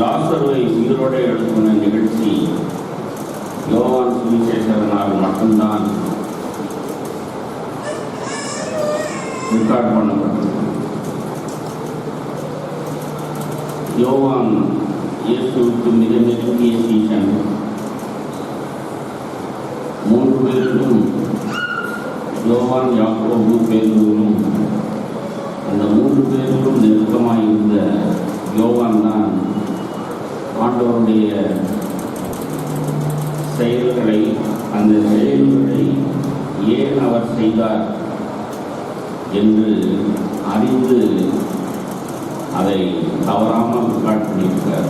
லாசருவை உயிரோடு எழுப்பின நிகழ்ச்சி யோவான் சுவிசேஷகனால் மட்டும்தான் ரெக்கார்ட் பண்ணப்பட்டது. யோவான் இயேசுவுக்கு மிக நெருங்கிய சீசன். 3 பேரிலும் யோவான், யாக்கோபு, பேதுருவும் அந்த 3 பேரிலும் நெருக்கமாக இருந்த யோவான் தான் ஆண்டவருடைய செயல்களை, அந்த செயல்களை ஏன் அவர் செய்தார் என்று அறிந்து அதை தவறாமல் ரெக்கார்ட் பண்ணியிருக்கார்.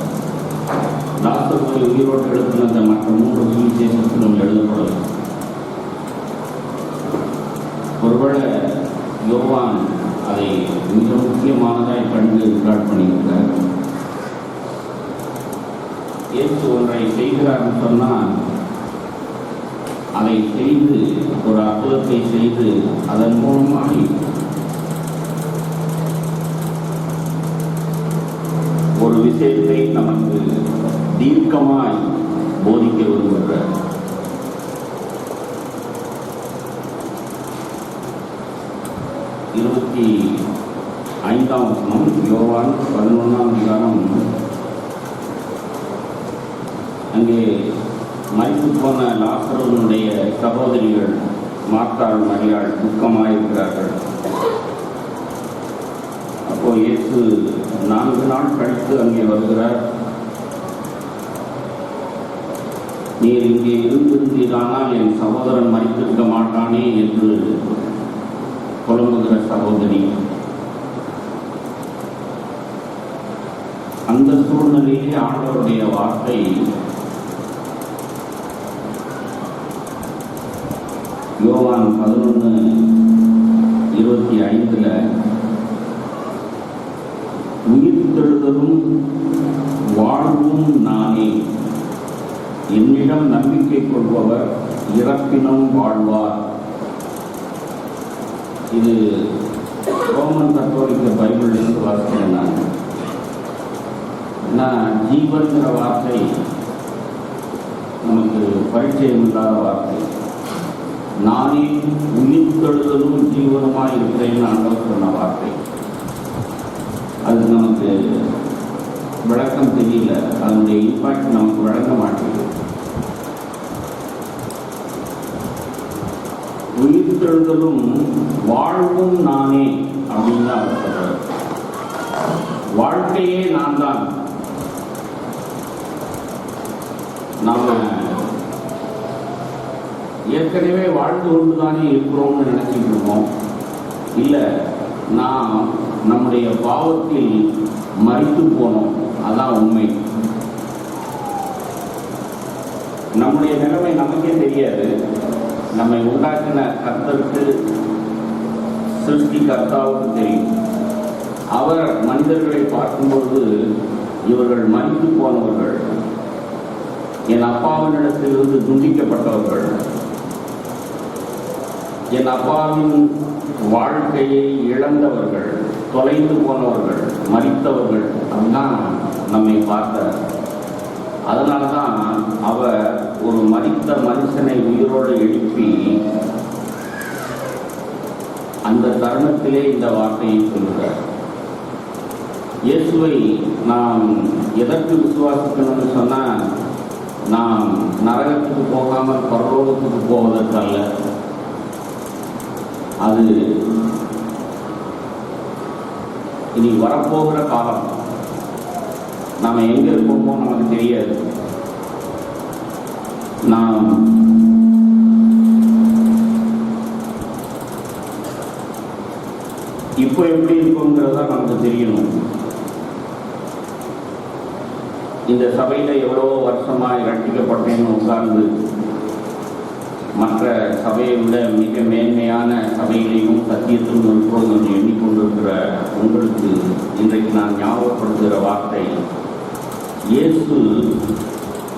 லாசருவை உயிரோடு எழுப்பின அந்த மற்ற 3 சுவிசேஷத்திலும் எழுதப்படும். ஒருவேளை யோவான் அதை மிக முக்கியமானதாய் கண்டு ரெக்கார்ட் பண்ணியிருக்கார். இயேசு ஒன்றை செய்கிறார்னு சொன்னால் அதை செய்து ஒரு அற்புதத்தை செய்து அதன் மூலமாக ஒரு விஷயத்தை நமக்கு தீர்க்கமாய் போதிக்க விரும்புகிறார். இருபத்தி 5ஆம் வசனம், யோவான் 11ஆம் அதிகாரம். அங்கே மரித்து போன லாசருவினுடைய சகோதரிகள் மார்த்தாள், மரியாள் துக்கமாயிருக்கிறார்கள். அப்போ இயேசு 4 நாள் கழித்து அங்கே வருகிறார். நீர் இங்கே இருந்திருந்தீரானால் என் சகோதரன் மரித்திருக்க மாட்டானே என்று புலம்புகிற சகோதரி. அந்த சூழ்நிலையிலே ஆண்டவருடைய வார்த்தை யோவான் 11:25 உயிர்த்தெழுதலும் வாழ்வும் நானே, என்னிடம் நம்பிக்கை கொள்பவர் இறப்பினும் வாழ்வார். இது ரோமன் கத்தோலிக்க பைபிளிலிருந்து வாசிக்கிறேன். நான் ஜீவன்கிற வார்த்தை நமக்கு பரிச்சயம் இல்லாத வார்த்தை. நானே உயிர்த்தெழுதலும் ஜீவனமாக இருக்கிறேன்னு ஆண்டவர் சொன்ன வார்த்தை. அது நமக்கு விளக்கம் தெரியல, அதனுடைய இம்பாக்ட் நமக்கு விளங்க மாட்டேங்குது. உயிர்த்தெழுதலும் வாழ்வும் நானே அப்படின்னு தான் அவர் சொல்றார். வாழ்க்கையே நான் தான். நாம ஏற்கனவே வாழ்ந்து கொண்டுதானே இருக்கிறோம்னு நினைச்சிட்டு இருக்கோம். இல்லை, நாம் நம்முடைய பாவத்தில் மரித்து போனோம், அதான் உண்மை. நம்முடைய நிலைமை நமக்கே தெரியாது. நம்மை உண்டாக்கின கர்த்தருக்கு, சிருஷ்டி கர்த்தாவுக்கு தெரியும். அவர் மனிதர்களை பார்க்கும்போது இவர்கள் மரித்து போனவர்கள், என் அப்பாவினிடத்திலிருந்து துண்டிக்கப்பட்டவர்கள், என் அப்பாவின் வாழ்க்கையை இழந்தவர்கள், தொலைந்து போனவர்கள், மரித்தவர்கள் அப்படிதான் நம்மை பார்த்தார். அதனால்தான் அவர் ஒரு மரித்த மனுஷனை உயிரோடு எழுப்பி அந்த தருணத்திலே இந்த வார்த்தையை சொல்கிறார். இயேசுவை நாம் எதற்கு விசுவாசிக்கணும்னு சொன்னால், நாம் நரகத்துக்கு போகாமல் பரலோகத்துக்கு போவதற்கல்ல. அது இனி வரப்போகிற காலம். நாம் எங்கே இருப்போமோ நமக்கு தெரியாது. நாம் இப்போ எப்படி இருக்கோங்கிறதா நமக்கு தெரியணும். இந்த சபையில் எவ்வளோ வருஷமாக ரட்சிக்கப்பட்டேன்னு உட்கார்ந்து மற்ற சபையை விட மிக மேன்மையான சபையிலையும் சத்தியத்திலும் இருக்கிறோம் என்று எண்ணிக்கொண்டிருக்கிற உங்களுக்கு இன்றைக்கு நான் ஞாபகப்படுத்துகிற வார்த்தை, இயேசு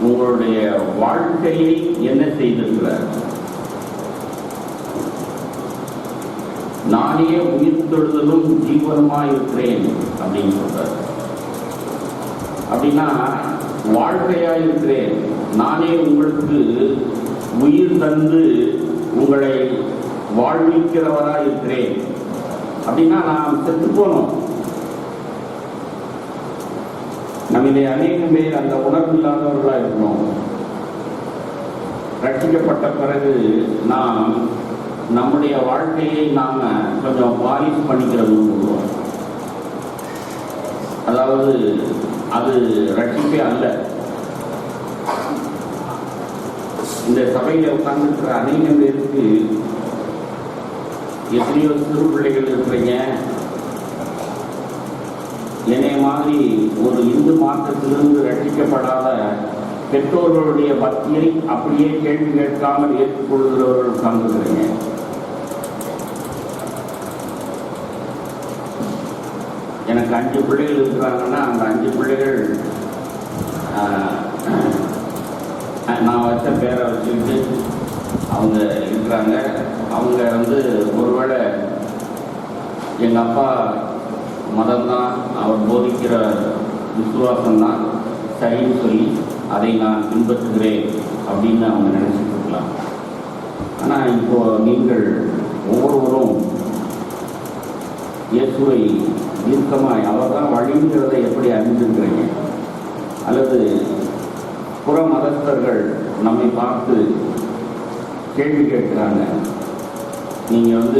உங்களுடைய வாழ்க்கையை என்ன செய்திருக்கிறார்? நானே உயிர்த்தெழுதலும் ஜீவனமாக இருக்கிறேன் அப்படின்னு சொல்றார். அப்படின்னா வாழ்க்கையாக இருக்கிறேன், நானே உங்களுக்கு உயிர் தந்து உங்களை வாழ்விக்கிறவராக இருக்கிறேன். அப்படின்னா நான் செத்து போனோம். நம்மிலே அநேகம் பேர் அந்த உணர்வு இல்லாதவர்களாக இருக்கணும். ரட்சிக்கப்பட்ட பிறகு நாம் நம்முடைய வாழ்க்கையை நாம் கொஞ்சம் பாலிஷ் பண்ணிக்கிறது சொல்லுவோம். அதாவது அது ரட்சிப்பே அல்ல. இந்த சபையில் உட்கார்ந்துருக்கிற அநேகம் பேருக்கு எத்தனையோ சிறு பிள்ளைகள் இருக்கிறீங்க. என்னை மாதிரி ஒரு இந்து மார்க்கத்திலிருந்து ரட்சிக்கப்படாத பெற்றோர்களுடைய பக்தியை அப்படியே கேள்வி கேட்காமல் ஏற்றுக்கொள்கிறவர்கள் உட்கார்ந்துருக்கிறீங்க. எனக்கு 5 பிள்ளைகள் இருக்கிறாங்கன்னா அந்த 5 பிள்ளைகள் நான் வச்ச பேரை வச்சுக்கிட்டு அவங்க இருக்கிறாங்க. அவங்க ஒருவேளை எங்கள் அப்பா மதம்தான், அவர் போதிக்கிற விசுவாசம்தான் சரின்னு சொல்லி அதை நான் பின்பற்றுகிறேன் அப்படின்னு அவங்க நினைச்சிட்டு இருக்கலாம். ஆனால் இப்போ நீங்கள் ஒவ்வொருவரும் இயேசுவை தீர்க்கமாய் அவர் தான் வழிங்கிறதை எப்படி அறிந்திருக்கிறீங்க? அல்லது புற மதஸ்தர்கள் நம்மை பார்த்து கேள்வி கேட்கிறாங்க, நீங்கள்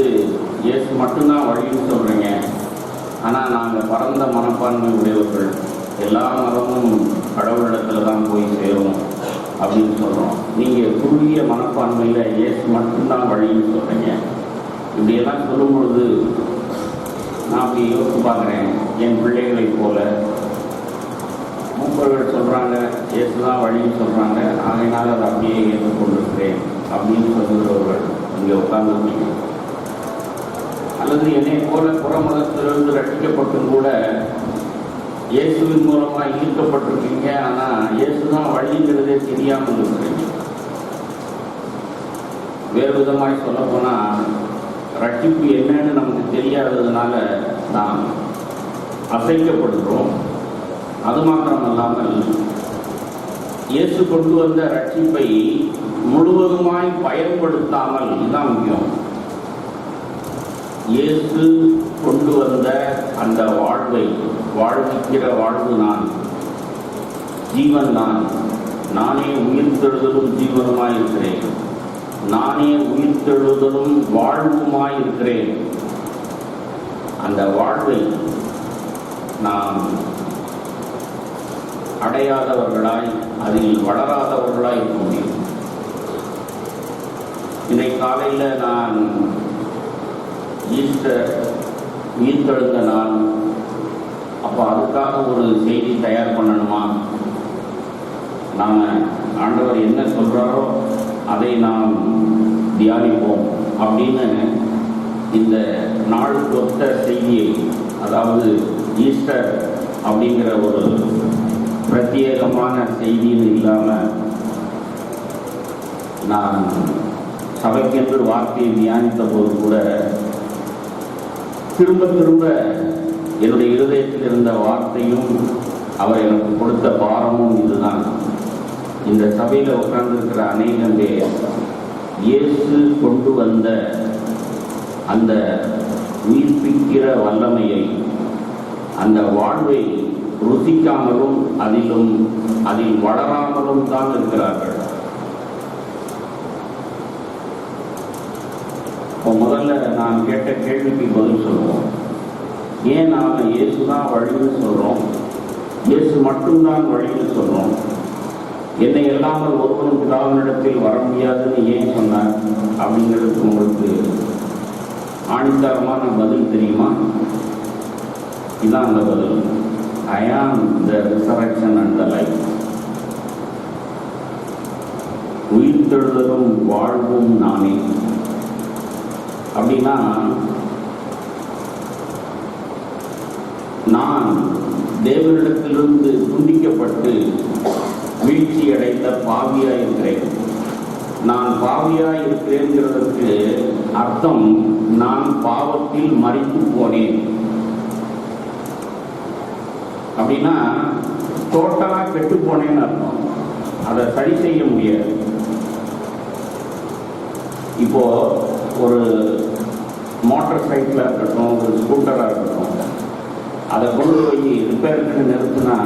இயேசு மட்டும்தான் வழின்னு சொல்கிறீங்க, ஆனால் நாங்கள் பரந்த மனப்பான்மை உடையவர்கள், எல்லா மதமும் கடவுளிடத்தில் தான் போய் சேரும் அப்படின்னு சொல்கிறோம். நீங்கள் குறுகிய மனப்பான்மையில் இயேசு மட்டும்தான் வழின்னு சொல்கிறீங்க. இப்படியெல்லாம் சொல்லும் பொழுது நான் அப்படி யோசித்து பார்க்குறேன். என் பிள்ளைகளைப் போல மூப்பர்கள் சொல்கிறாங்க இயேசு தான் வழின்னு சொல்கிறாங்க, ஆகையினால் அதை அப்படியே ஏற்றுக்கொண்டிருக்கிறேன் அப்படின்னு சொல்லுகிறவர்கள் இங்கே உட்கார்ந்துருக்கீங்க. அல்லது என்னை போல புறமதத்திலிருந்து ரட்சிக்கப்பட்டும் கூட இயேசுவின் மூலமாக ஈர்க்கப்பட்டிருக்கீங்க, ஆனால் இயேசு தான் வழிங்கிறதே தெரியாமல் இருக்கிறீங்க. வேறு விதமாய் சொல்ல போனால் ரட்சிப்பு என்னன்னு நமக்கு தெரியாததுனால நாம் அசைக்கப்படுகிறோம். அது மாத்திரமல்லாமல் இயேசு கொண்டு வந்த ரட்சிப்பை முழுவதுமாய் பயன்படுத்தாமல், இதுதான் முக்கியம், இயேசு கொண்டு வந்த அந்த வாழ்வை வாழ்விக்கிற வாழ்வு நான், ஜீவன் நான், நானே உயிர்த்தெழுதலும் ஜீவனுமாய் இருக்கிறேன், நானே உயிர்த்தெழுதலும் வாழ்வுமாய் இருக்கிறேன். அந்த வாழ்வை நாம் அடையாதவர்களாய், அதில் வளராதவர்களாய் இருக்க முடியும். இன்றைக்கு காலையில் நான் ஈஸ்டர் உயிர்த்தெழுந்த நாள், அப்போ அதுக்காக ஒரு செய்தி தயார் பண்ணணுமா? நாம் ஆண்டவர் என்ன சொல்கிறாரோ அதை நாம் தியானிப்போம் அப்படின்னு இந்த நாளுக்கு ஒத்த செய்தியை, அதாவது ஈஸ்டர் அப்படிங்கிற ஒரு பிரத்யேகமான செய்தின்னு இல்லாமல் நான் சபைக்கென்று வார்த்தையை தியானித்த போது கூட திரும்ப திரும்ப என்னுடைய இருதயத்தில் இருந்த வார்த்தையும் அவர் எனக்கு கொடுத்த பாரமும் இதுதான். இந்த சபையில் உட்கார்ந்திருக்கிற அநேகம் பேர் இயேசு கொண்டு வந்த அந்த உயிர்ப்பிக்கிற வல்லமையை, அந்த வாழ்வை ருசிக்காமலும் அதில் வளராமலும் தான் இருக்கிறார்கள். இப்போ முதல்ல நான் கேட்ட கேள்விக்கு பதில் சொல்லுவோம். ஏன் நாம் இயேசு தான் வழின்னு சொல்கிறோம், இயேசு மட்டும்தான் வழின்னு சொல்கிறோம்? என்னை இல்லாமல் ஒருவனும் பிதாவினிடத்தில் வர முடியாதுன்னு ஏன் சொன்னார் அப்படிங்கிறதுக்கு உங்களுக்கு ஆணித்தரமான பதில் தெரியுமா? இதுதான் அந்த பதில். I am the resurrection and the life. உயிர்த்தெழுதலும் வாழ்வும் நானே. அப்படின்னா நான் தேவனிடத்திலிருந்து துண்டிக்கப்பட்டு வீழ்ச்சி அடைந்த பாவியாய் இருக்கிறேன். நான் பாவியாய் இருக்கிறேங்கிறதுக்கு அர்த்தம் நான் பாவத்தில் மரித்து போனேன். அப்படின்னா டோட்டலாக கெட்டு போனேன்னு அர்த்தம். அதை சரி செய்ய முடியாது. இப்போ ஒரு மோட்டார் சைக்கிளாக இருக்கட்டும், ஒரு ஸ்கூட்டராக இருக்கட்டும், அதை கொண்டு போய் ரிப்பேருக்கு நிறுத்தினா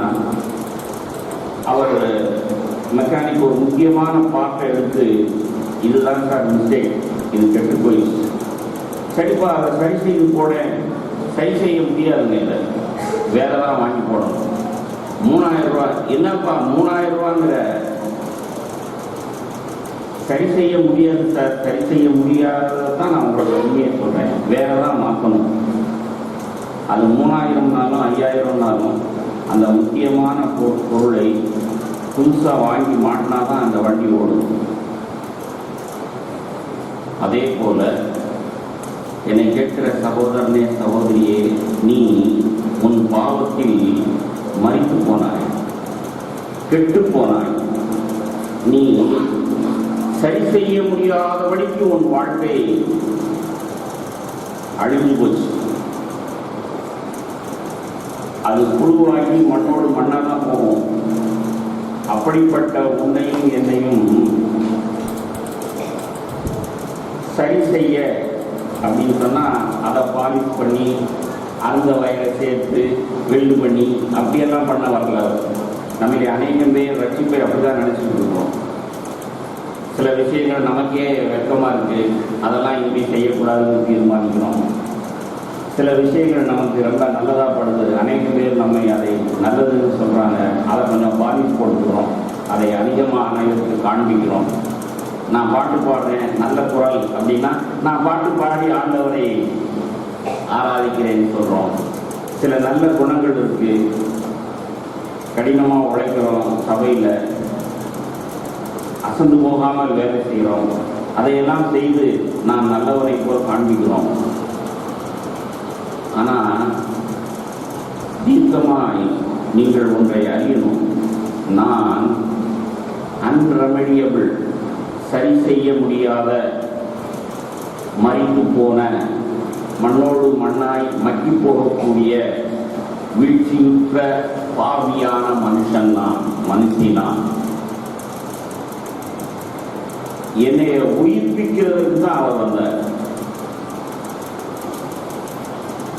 அவர் மெக்கானிக் ஒரு முக்கியமான பார்ட்டை எடுத்து இதுதான் சார் மிஸ்டேக், இது கெட்டு போயிடுச்சு, சரிப்பா அதை சரி செய்து போட, சரி செய்ய முடியாதுங்க, இதை வேற தான் வாங்கி போடணும், 3000 ரூபாய். என்னப்பா 3000 ரூபாங்கிற? சரி செய்ய முடியாது சார், சரி செய்ய முடியாததான் நான் உங்களோட உண்மையை சொல்றேன், வேற தான் மாற்றணும். அது 3000னாலும் 5000னாலும் அந்த முக்கியமான பொருளை புதுசாக வாங்கி மாட்டினா தான் அந்த வண்டி ஓடும். அதே போல என்னை கேட்கிற சகோதரனே சகோதரியே, நீ உன் பாவத்தில் மரித்து போனாய், கெட்டு போனாய். நீ சரி செய்ய முடியாதபடிக்கு உன் வாழ்க்கை அழிஞ்சு போச்சு. அது புழுவாகி மண்ணோடு மண்ணாக தான் போகும். அப்படிப்பட்ட உன்னையும் என்னையும் சரி செய்ய அப்படின்னு சொன்னால் அதை பாலிஷ் பண்ணி அந்த வயலை சேர்த்து வெல்டு பண்ணி அப்படியெல்லாம் பண்ண வரல. நம்மளை அநேகம் பேர் ரட்சிப்பை அப்படிதான் நினச்சிட்டு இருக்கோம். சில விஷயங்கள் நமக்கே வெட்கமாக இருக்குது, அதெல்லாம் இனிமேல் செய்யக்கூடாதுன்னு தீர்மானிக்கிறோம். சில விஷயங்கள் நமக்கு ரொம்ப நல்லதாக படுது, அநேக பேர் நம்மை அதை நல்லதுன்னு சொல்கிறாங்க, அதை கொஞ்சம் பாதிப்பு கொடுக்குறோம், அதை அதிகமாக அனைவருக்கு காண்பிக்கிறோம். நான் பாட்டு பாடுறேன், நல்ல குரல் அப்படின்னா நான் பாட்டு பாடி ஆண்டவரை ஆராதிக்கிறேன்னு சொல்கிறோம். சில நல்ல குணங்கள் இருக்குது, கடினமாக உழைக்கிறோம், சபையில் அசந்து போகாமல் வேலை செய்கிறோம், அதையெல்லாம் செய்து நான் நல்லவரை போல் காண்பிக்கிறோம். ஆனால் தீர்க்கமாய் நீங்கள் ஒன்றை அறியணும், நான் அன்ரெமெடியபிள், சரி செய்ய முடியாத, மறைந்து போன, மண்ணோடு மண்ணாய் மக்கி போகக்கூடிய வீழ்ச்சியுற்ற பாவியான மனுஷன் நான், மனுஷினான். என்னை உயிர்ப்பிக்கிறதுக்கு தான் அவர் வந்தார்,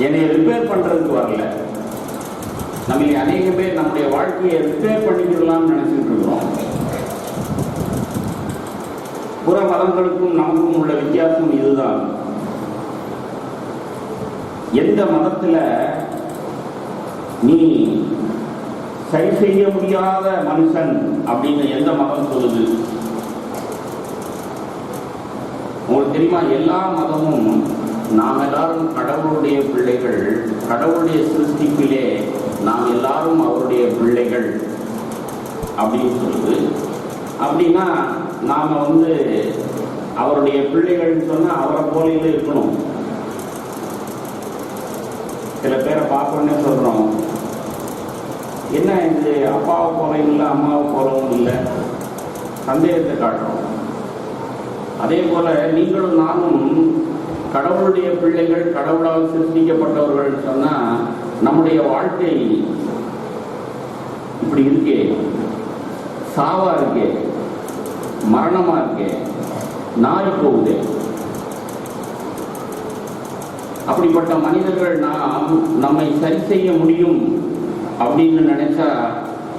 என்னை ரிப்பேர் பண்றதுக்கு வரல. நம்ம அநேக பேர் நம்முடைய வாழ்க்கையை ரிப்பேர் பண்ணிக்கலாம்னு நினைச்சிட்டு இருக்கிறோம். புற மதங்களுக்கும் நமக்கும் உள்ள வித்தியாசம் இதுதான். எந்த மதத்துல நீ சரி செய்ய முடியாத மனுஷன் அப்படின்னு எந்த மதம் சொல்லுது? உங்களுக்கு தெரியுமா, எல்லா மதமும் நாம் எல்லாரும் கடவுளுடைய பிள்ளைகள், கடவுளுடைய சிருஷ்டிப்பிலே நாம் எல்லாரும் அவருடைய பிள்ளைகள் அப்படின்னு சொல்லுது. அப்படின்னா நாம் அவருடைய பிள்ளைகள்னு சொன்னால் அவரை போலையில இருக்கணும். சில பேரை பார்க்கணுன்னே சொல்கிறோம், என்ன இது அப்பாவை போலையும் இல்லை அம்மாவை போலவும் இல்லை, சந்தேகத்தை காட்டுறோம். அதே போல நீங்களும் நானும் கடவுளுடைய பிள்ளைகள், கடவுளால் சிருஷ்டிக்கப்பட்டவர்கள் சொன்னால் நம்முடைய வாழ்க்கை இப்படி இருக்கே, சாவா இருக்கே, மரணமா இருக்கே, நாய் போகுதே. அப்படிப்பட்ட மனிதர்கள் நாம் நம்மை சரி செய்ய முடியும் அப்படின்னு நினைச்சா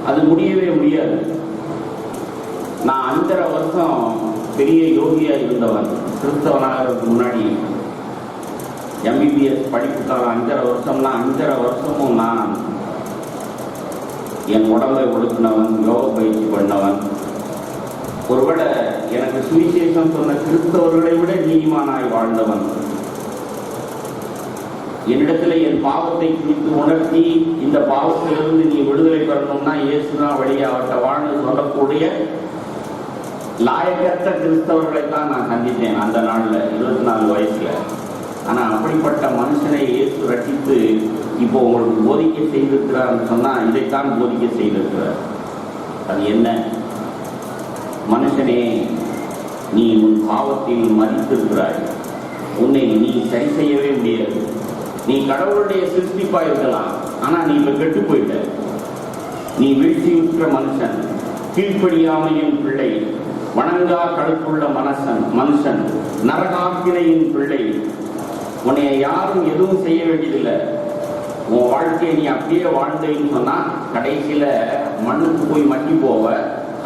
அது முடியவே முடியாது. நான் 5.5 வருஷம் பெரிய யோகியா இருந்தவன், கிறிஸ்தவனாகிறதுக்கு முன்னாடி. MBBS படிப்புக்காக 5.5 வருஷம்னா 5.5 வருஷமும் நான் என் உடம்பை ஒடுக்கினவன், யோக பயிற்சி பண்ணவன். ஒருவேளை எனக்கு சுவிசேஷம் சொன்ன கிறிஸ்தவர்களை விட நீதிமானாய் வாழ்ந்தவன். என்னிடத்துல என் பாவத்தை குறித்து உணர்த்தி, இந்த பாவத்திலிருந்து நீ விடுதலை பெறணும்னா இயேசுதான் வழியை அவர்கிட்ட வாழ்ந்து சொல்லக்கூடிய லாயக்கற்ற கிறிஸ்தவர்களை தான் நான் சந்தித்தேன் அந்த நாளில், 24 வயசுல. ஆனால் அப்படிப்பட்ட மனுஷனை இயேசு ரட்சித்து இப்போ உங்களுக்கு போதிக்கை செய்திருக்கிறார்னு சொன்னால் இதைத்தான் போதிக்கை செய்திருக்கிறார். அது என்ன? மனுஷனே, நீ உன் பாவத்தில் மரித்திருக்கிறாய், உன்னை நீ சரி செய்யவே முடியாது. நீ கடவுளுடைய சிருஷ்டிப்பா இருக்கலாம், ஆனால் நீ இப்போ கெட்டு போயிட்ட. நீ வீழ்ச்சியுற்ற மனுஷன், கீழ்ப்படியாமையின் பிள்ளை, வணங்கா கழுத்துள்ள மனுஷன், நரகாக்கினையின் பிள்ளை. உன்னை யாரும் எதுவும் செய்ய வேண்டியதில்லை. உன் வாழ்க்கையை நீ அப்படியே வாழ்ந்தேன்னு சொன்னா கடைசியில மண்ணுக்கு போய் மட்டி போவ.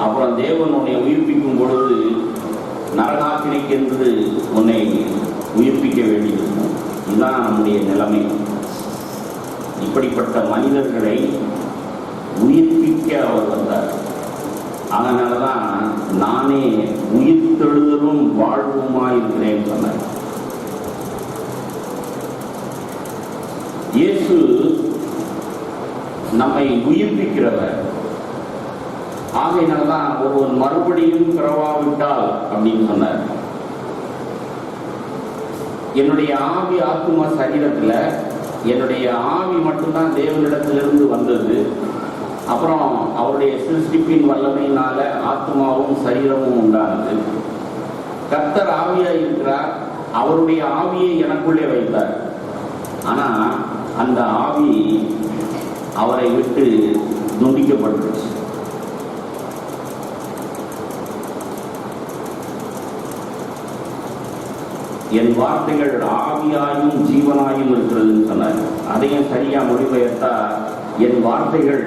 அப்புறம் தேவன் உன்னை உயிர்ப்பிக்கும் பொழுது நரகாக்கினைக்கு என்று உன்னை உயிர்ப்பிக்க வேண்டியிருக்கும். இதுதான் நம்முடைய நிலைமை. இப்படிப்பட்ட மனிதர்களை உயிர்ப்பிக்க அவர் வந்தார். அதனாலதான் நானே உயிர்த்தெழுதலும் வாழ்வுமா இருக்கிறேன் சொன்னார். இயேசு நம்மை உயிர்ப்பிக்கிறவர். ஆகையினால்தான் ஒருவன் மறுபடியும் பிறவாவிட்டால் அப்படின்னு சொன்னார். என்னுடைய ஆவி ஆத்துமா சரீரத்துல என்னுடைய ஆவி மட்டும்தான் தேவனிடத்திலிருந்து வந்தது. அப்புறம் அவருடைய சிருஷ்டிப்பின் வல்லமையினால ஆத்மாவும் சரீரமும் உண்டானது. கர்த்தர் ஆவியா இருக்கிறார். அவருடைய ஆவியை எனக்குள்ளே வைத்தார். ஆனா அந்த ஆவி அவரை விட்டு துண்டிக்கப்பட்டுச்சு. என் வார்த்தைகள் ஆவியாயும் ஜீவனாயும் இருக்கிறதுன்னு சொன்னார். அதையும் சரியா மொழிபெயர்த்தா, என் வார்த்தைகள்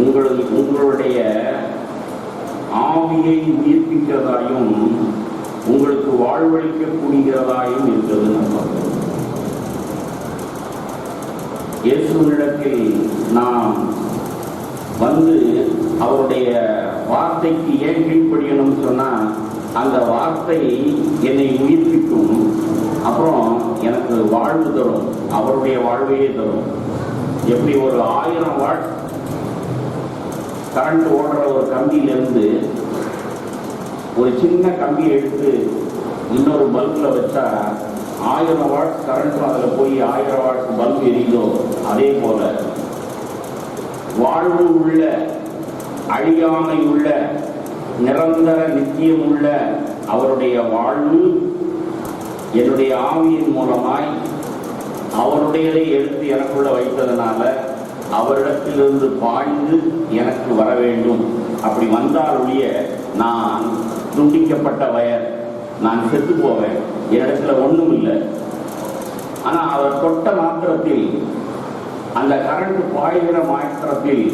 உங்களுடைய ஆவியை உயிர்ப்பிக்கிறதாயும் உங்களுக்கு வாழ்வளிக்கக்கூடியதாயும் இருக்கிறதுன்னு சொல்றேன். இயேசுவினிடத்தில் நாம் வந்து அவருடைய வார்த்தைக்கு ஏன் கீழ்ப்படியணும்னு சொன்னா, அந்த வார்த்தை என்னை உயிர்ப்பிக்கும். அப்புறம் எனக்கு வாழ்வு தரும். அவருடைய வாழ்வையே தரும். எப்படி ஒரு 1000 வாட் கரண்ட் ஓடுற ஒரு கம்பியிலிருந்து ஒரு சின்ன கம்பியை எடுத்து இன்னொரு பல்பில் வச்சா 1000 வாட் கரண்ட்டும் அதில் போய் 1000 வாட் பல்பு எரியுதோ, அதே போல வாழ்வு உள்ள, அழியாமை உள்ள, நிரந்தர நித்தியம் உள்ள அவருடைய வாழ்வு என்னுடைய ஆவியின் மூலமாய் அவருடையதை எடுத்து எனக்குள்ள வைத்ததனால அவரிடத்திலிருந்து பாய்ந்து எனக்கு வர வேண்டும். அப்படி வந்தால் ஒழிய நான் துண்டிக்கப்பட்ட வயர், நான் செத்து போவேன். என்னிடத்துல ஒண்ணும் இல்லை. ஆனா அவர் தொட்ட மாத்திரத்தில், அந்த கரண்ட் பாய்கிற மாத்திரத்தில்,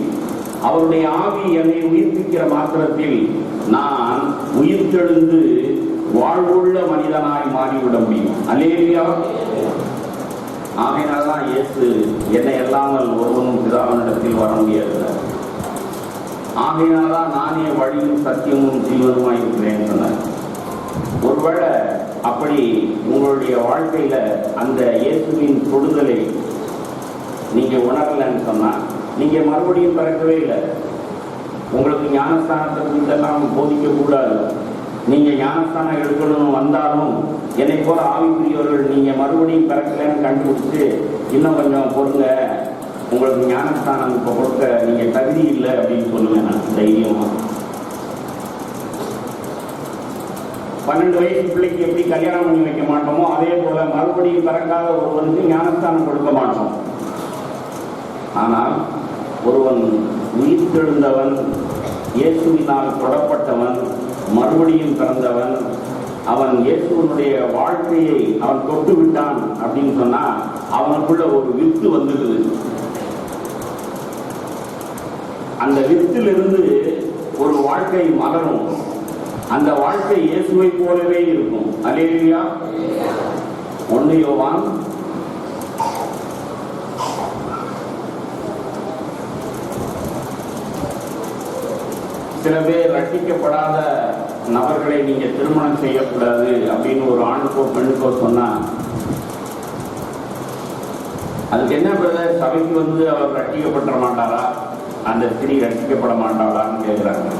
அவருடைய ஆவி என்னை உயிர்ப்பிக்கிற மாத்திரத்தில் நான் உயிர்த்தெழுந்து வாழ்வுள்ள மனிதனாய் மாறிவிட முடியும். அல்லேலூயா. ஆகையினால்தான் இயேசு என்னை அல்லாமல் ஒருவனும் பிதாவினிடத்தில் வர முடியாது. ஆகையினால்தான் நானே வழியும் சத்தியமும் ஜீவனுமாய் இருக்கிறேன் சொன்னார். ஒருவேளை அப்படி உங்களுடைய வாழ்க்கையில அந்த இயேசுவின் தொடுதலை நீங்க உணரலன்னு சொன்னா, நீங்க மறுபடியும் பிறக்கவே இல்லை. உங்களுக்கு ஞானஸ்தானத்தை குறித்தெல்லாம் போதிக்க கூடாது. நீங்க ஞானஸ்தானம் எடுக்கணும்னு வந்தாலும் என்னை போல ஆவிக்குரியவர்கள் நீங்க மறுபடியும் பிறக்கலன்னு கண்டுபிடிச்சு இன்னும் கொஞ்சம் பொறுங்க, உங்களுக்கு ஞானஸ்தானம் இப்ப கொடுக்க நீங்க தகுதி இல்லை அப்படின்னு சொல்லுவேன் நான் தைரியமா. 12 வயசு பிள்ளைக்கு எப்படி கல்யாணம் பண்ணி வைக்க மாட்டோமோ அதே போல மறுபடியும் பிறக்காத ஒருவனுக்கு ஞானஸ்தானம் கொடுக்க மாட்டோம். ஆனால் ஒருவன் உயிர்த்தெழுந்தவன், இயேசுவினால் தொடப்பட்டவன், மறுபடியும் பிறந்தவன், அவன் இயேசுவனுடைய வாழ்க்கையை அவன் தொட்டு விட்டான் அப்படின்னு சொன்னா அவனுக்குள்ள ஒரு வித்து வந்துடுது. அந்த வித்திலிருந்து ஒரு வாழ்க்கை மலரும். அந்த வாழ்க்கை இயேசுவை போலவே இருக்கும். அல்லேலூயா. 1 யோவான் சில பேர் ரட்சிக்கப்படாத நபர்களை நீங்க திருமணம் செய்யக்கூடாது அப்படின்னு ஒரு ஆணுக்கோ பெண்ணுக்கோ சொன்னா, அதுக்கு என்ன பிரதர், சபைக்கு வந்து அவர் ரட்சிக்கப்பட மாட்டாரா, அந்த ஸ்திரீ ரட்சிக்கப்பட மாட்டாளான்னு கேட்கிறாங்க.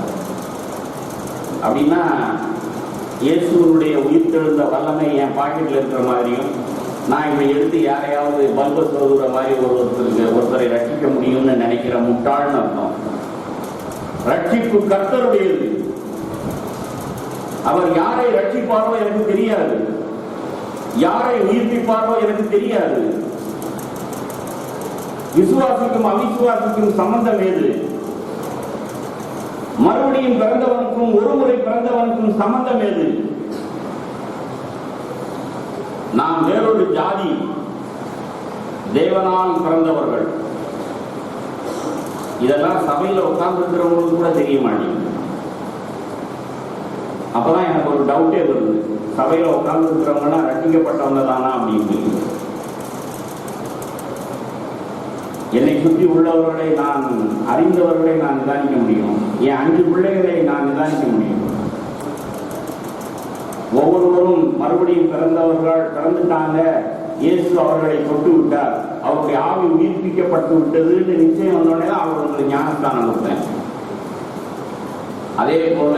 அப்படின்னா இயேசுவனுடைய உயிர்த்தெழுந்த வல்லமை என் பாக்கெட்ல இருக்கிற மாதிரியும், நான் இதை எடுத்து யாரையாவது பல்ப சொல்கிற மாதிரி ஒருத்தரை ரட்சிக்க முடியும்னு நினைக்கிற முட்டாள்னு அர்த்தம். ரட்சிப்பு கர்த்தருடையது. அவர் யாரை ரட்சிப்பாரோ எனக்கு தெரியாது, யாரை உயிர்ப்பிப்பாரோ எனக்கு தெரியாது. விசுவாசிக்கும் அவிசுவாசிக்கும் சம்பந்தம் ஏது? மறுபடியும் பிறந்தவனுக்கும் ஒரு முறை பிறந்தவனுக்கும் சம்பந்தம் ஏது? நாம் வேறொரு ஜாதி, தேவனால் பிறந்தவர்கள். இதெல்லாம் சபையில உட்கார்ந்து இருக்கிறவங்களுக்கு கூட தெரிய மாட்டேங்குது. அப்பதான் எனக்கு ஒரு டவுட்டே வருது, சபையில உட்கார்ந்து இருக்கிறவங்கன்னா ரட்சிக்கப்பட்டவங்க தானா அப்படின்னு. என்னை சுற்றி உள்ளவர்களை நான் அறிந்தவர்களை நான் நிதானிக்க முடியும், என் 5 பிள்ளைகளை நான் நிதானிக்க முடியும். ஒவ்வொருவரும் மறுபடியும் பிறந்துட்டாங்க, இயேசு அவர்களை தொட்டு விட்டார், அவருடைய ஆவி உயிர்ப்பிக்கப்பட்டு விட்டதுன்னு நிச்சயம் வந்தோடனே அவர்களுக்கு ஞானஸ்தானம் கொடுத்தேன். அதே போல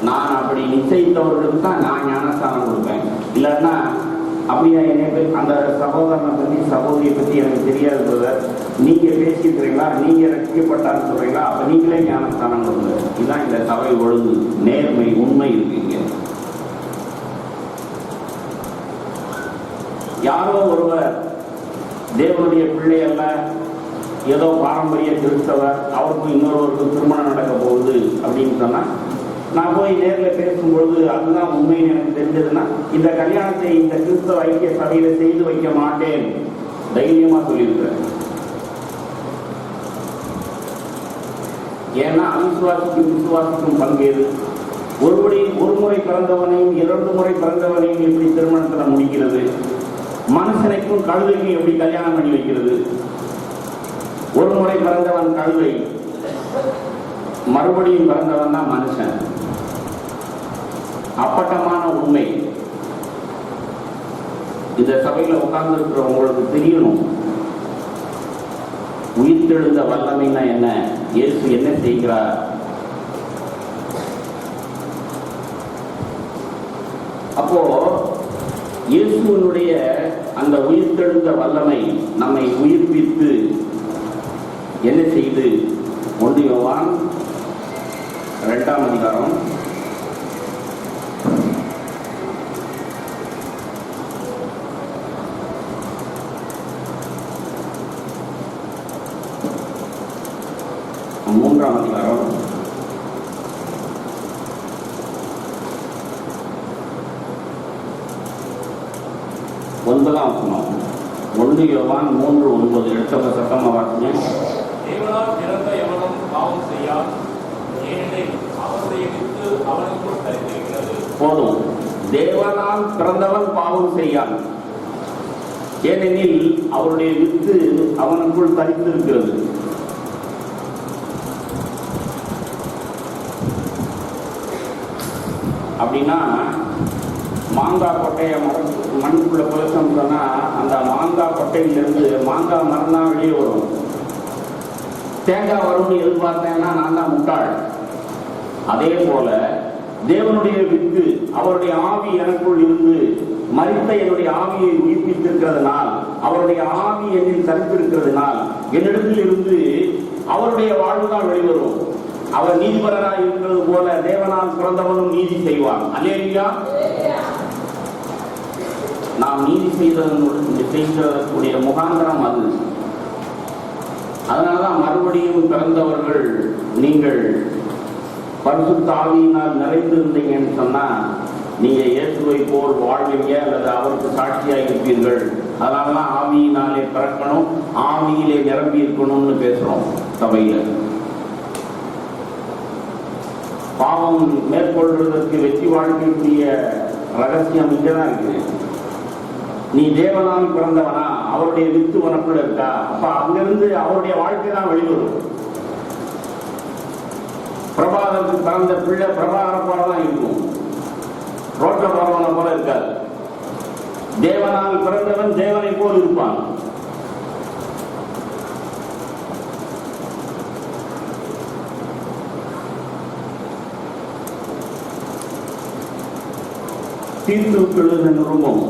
நான் அப்படி நிச்சயித்தவர்களுக்கு தான் நான் ஞானஸ்தானம் கொடுப்பேன். இல்லைன்னா அப்படியா என்னை அந்த சகோதரனை பற்றி சகோதரியை பற்றி எனக்கு தெரியாது பிரதர், நீங்க பேசிக்கிறீங்களா, நீங்க ரட்சிக்கப்பட்டான்னு சொல்றீங்களா, அப்ப நீங்களே ஞானஸ்தானம் கொடுங்க. இதுதான் இந்த சபை ஒழுங்கு, நேர்மை, உண்மை இருக்குங்க. யாரோ ஒருவர் தேவனுடைய பிள்ளை அல்ல, ஏதோ பாரம்பரிய கிறிஸ்தவர், அவருக்கும் இன்னொருவருக்கும் திருமணம் நடக்க போகுது அப்படின்னு சொன்னா, நான் போய் நேரில் பேசும்பொழுது அதுதான் உண்மைன்னு எனக்கு தெரிஞ்சதுன்னா, இந்த கல்யாணத்தை இந்த கிறிஸ்தவ ஐக்கிய சபையில செய்து வைக்க மாட்டேன் தைரியமா சொல்லியிருக்கிறேன். ஏன்னா அவிசுவாசிக்கும் விசுவாசிக்கும் பங்கேறு. ஒரு முறை பிறந்தவனையும் 2 முறை பிறந்தவனையும் எப்படி திருமணத்தில் முடிக்கிறது? மனுஷனைக்கும் கழுதைக்கும் எப்படி கல்யாணம் பண்ணி வைக்கிறது? ஒரு முறை பிறந்தவன் கழுதை, மறுபடியும் பிறந்தவன் தான் மனுஷன். அப்பட்டமான உண்மை இந்த சபையில உட்கார்ந்து இருக்கிற உங்களுக்கு தெரியணும். உயிர்த்தெழுந்த வல்லமைன்னா என்ன? இயேசு என்ன செய்கிறார்? அப்போ இயேசுவினுடைய அந்த உயிர்த்தெழுந்த வல்லமை நம்மை உயிர்ப்பித்து என்ன செய்து? 1 யோவான் 2ஆம் அதிகாரம் 3ஆம் அதிகாரம் 9ஆம் வசனம். 1 யோவான் 3:9. எடுத்தவங்க சத்தமா வாசிங்க. தேவனால் பிறந்த எவனும் பாவம் செய்யான், ஏனெனில் அவனுடைய வித்து அவனுக்குள் தரித்திருக்கிறது. போதும். தேவனால் பிறந்தவன் பாவம் செய்யான், ஏனெனில் அவருடைய வித்து அவனுக்குள் தரித்திருக்கிறது. அப்படின்னா மாங்காய் கொட்டைய மண்ணுக்குள்ள புலசம் சொன்னா அந்த மாங்காய் கொட்டையிலிருந்து மாங்காய் மரம் தான் வெளியே வரும். தேங்காய் வரும்னு எதிர்பார்த்தேன்னா நான் தான் முட்டாள். அதே போல தேவனுடைய வித்து அவருடைய ஆவி எனக்குள் இருந்து மரித்த என்னுடைய ஆவியை உயிர்ப்பித்திருக்கிறதுனால், அவருடைய ஆவி என்னில் தரித்திருக்கிறதுனால் என்னிடத்தில் இருந்து அவருடைய வாழ்வுதான் வெளிவரும். அவர் நீதிபரராய் இருக்கிறது போல தேவனால் பிறந்தவனும் நீதி செய்வார். அல்லேலூயா. நாம் நீதி செய்தக்கூடிய முகாந்திரம் அது. அதனால்தான் மறுபடியும் பிறந்தவர்கள் நீங்கள் பரிசுத்த ஆவியினால் நிறைந்திருந்தீங்கன்னு சொன்னா நீங்க இயேசுவை போல் வாழ்வீங்க அல்லது அவருக்கு சாட்சியாக இருப்பீர்கள். அதனாலதான் ஆவியினாலே பிறக்கணும், ஆவியிலே நிரம்பி இருக்கணும்னு பேசுறோம் சபையில. பாவம் மேற்கொள்வதற்கு வெற்றி வாழ்க்கைக்குரிய ரகசியம் இங்கதான் இருக்கு. நீ தேவனால் பிறந்தவனா, அவருடைய வித்து உனக்குள்ள இருக்கா, அப்ப அங்கிருந்து அவருடைய வாழ்க்கை தான் வெளிவரும். பிரபாகருக்கு பிறந்த பிள்ளை பிரபாகர போலதான் இருக்கும், ரோட்ட போறவனை போல இருக்காது. தேவனால் பிறந்தவன் தேவனை போல் இருப்பான். தீர்த்துக்கெழுத நிருபம்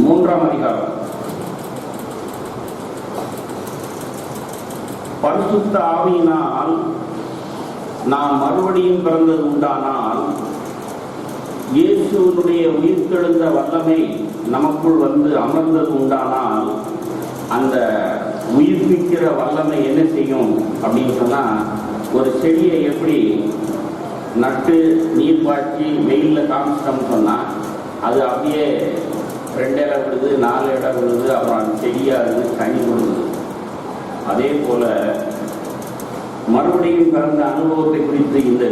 3ஆம் அதிகாரம். பரிசுத்த ஆவியினால் நாம் மறுபடியும் பிறந்தது உண்டானால் இயேசுனுடைய உயிர்த்தெழுந்த வல்லமை நமக்குள் வந்து அமர்ந்தது உண்டானால் அந்த உயிர்ப்பிக்கிற வல்லமை என்ன செய்யும் அப்படின்னு சொன்னா, ஒரு செடியை எப்படி நட்டு நீர் பாய்ச்சி வெயிலில் காமிச்சிட்டோம்னு சொன்னா அது அப்படியே 2 இலை விழுது, 4 இலை விழுது, அப்புறம் அது செடியாகுது, கனி கொடுக்குது. அதே போல மறுபடியும் பிறந்த அனுபவத்தை குறித்து இந்த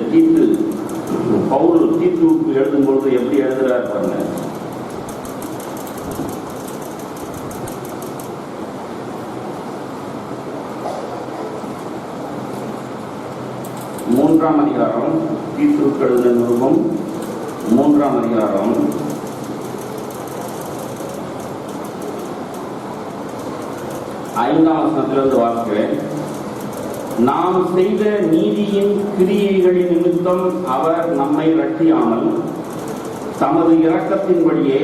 பவுல் தீத்துவுக்கு எழுதும்போது எப்படி எழுதுறார் பாருங்க. மூன்றாம் அதிகாரம், தீத்துவுக்கு எழுதின நிருபம் 3ஆம் அதிகாரம் 5ஆம் வசனத்திலிருந்து வாசிக்கிறேன். நாம் செய்த நீதியின் கிரியைகளின் நிமித்தம் அவர் நம்மை ரட்சியாமல் தமது இரக்கத்தின்படியே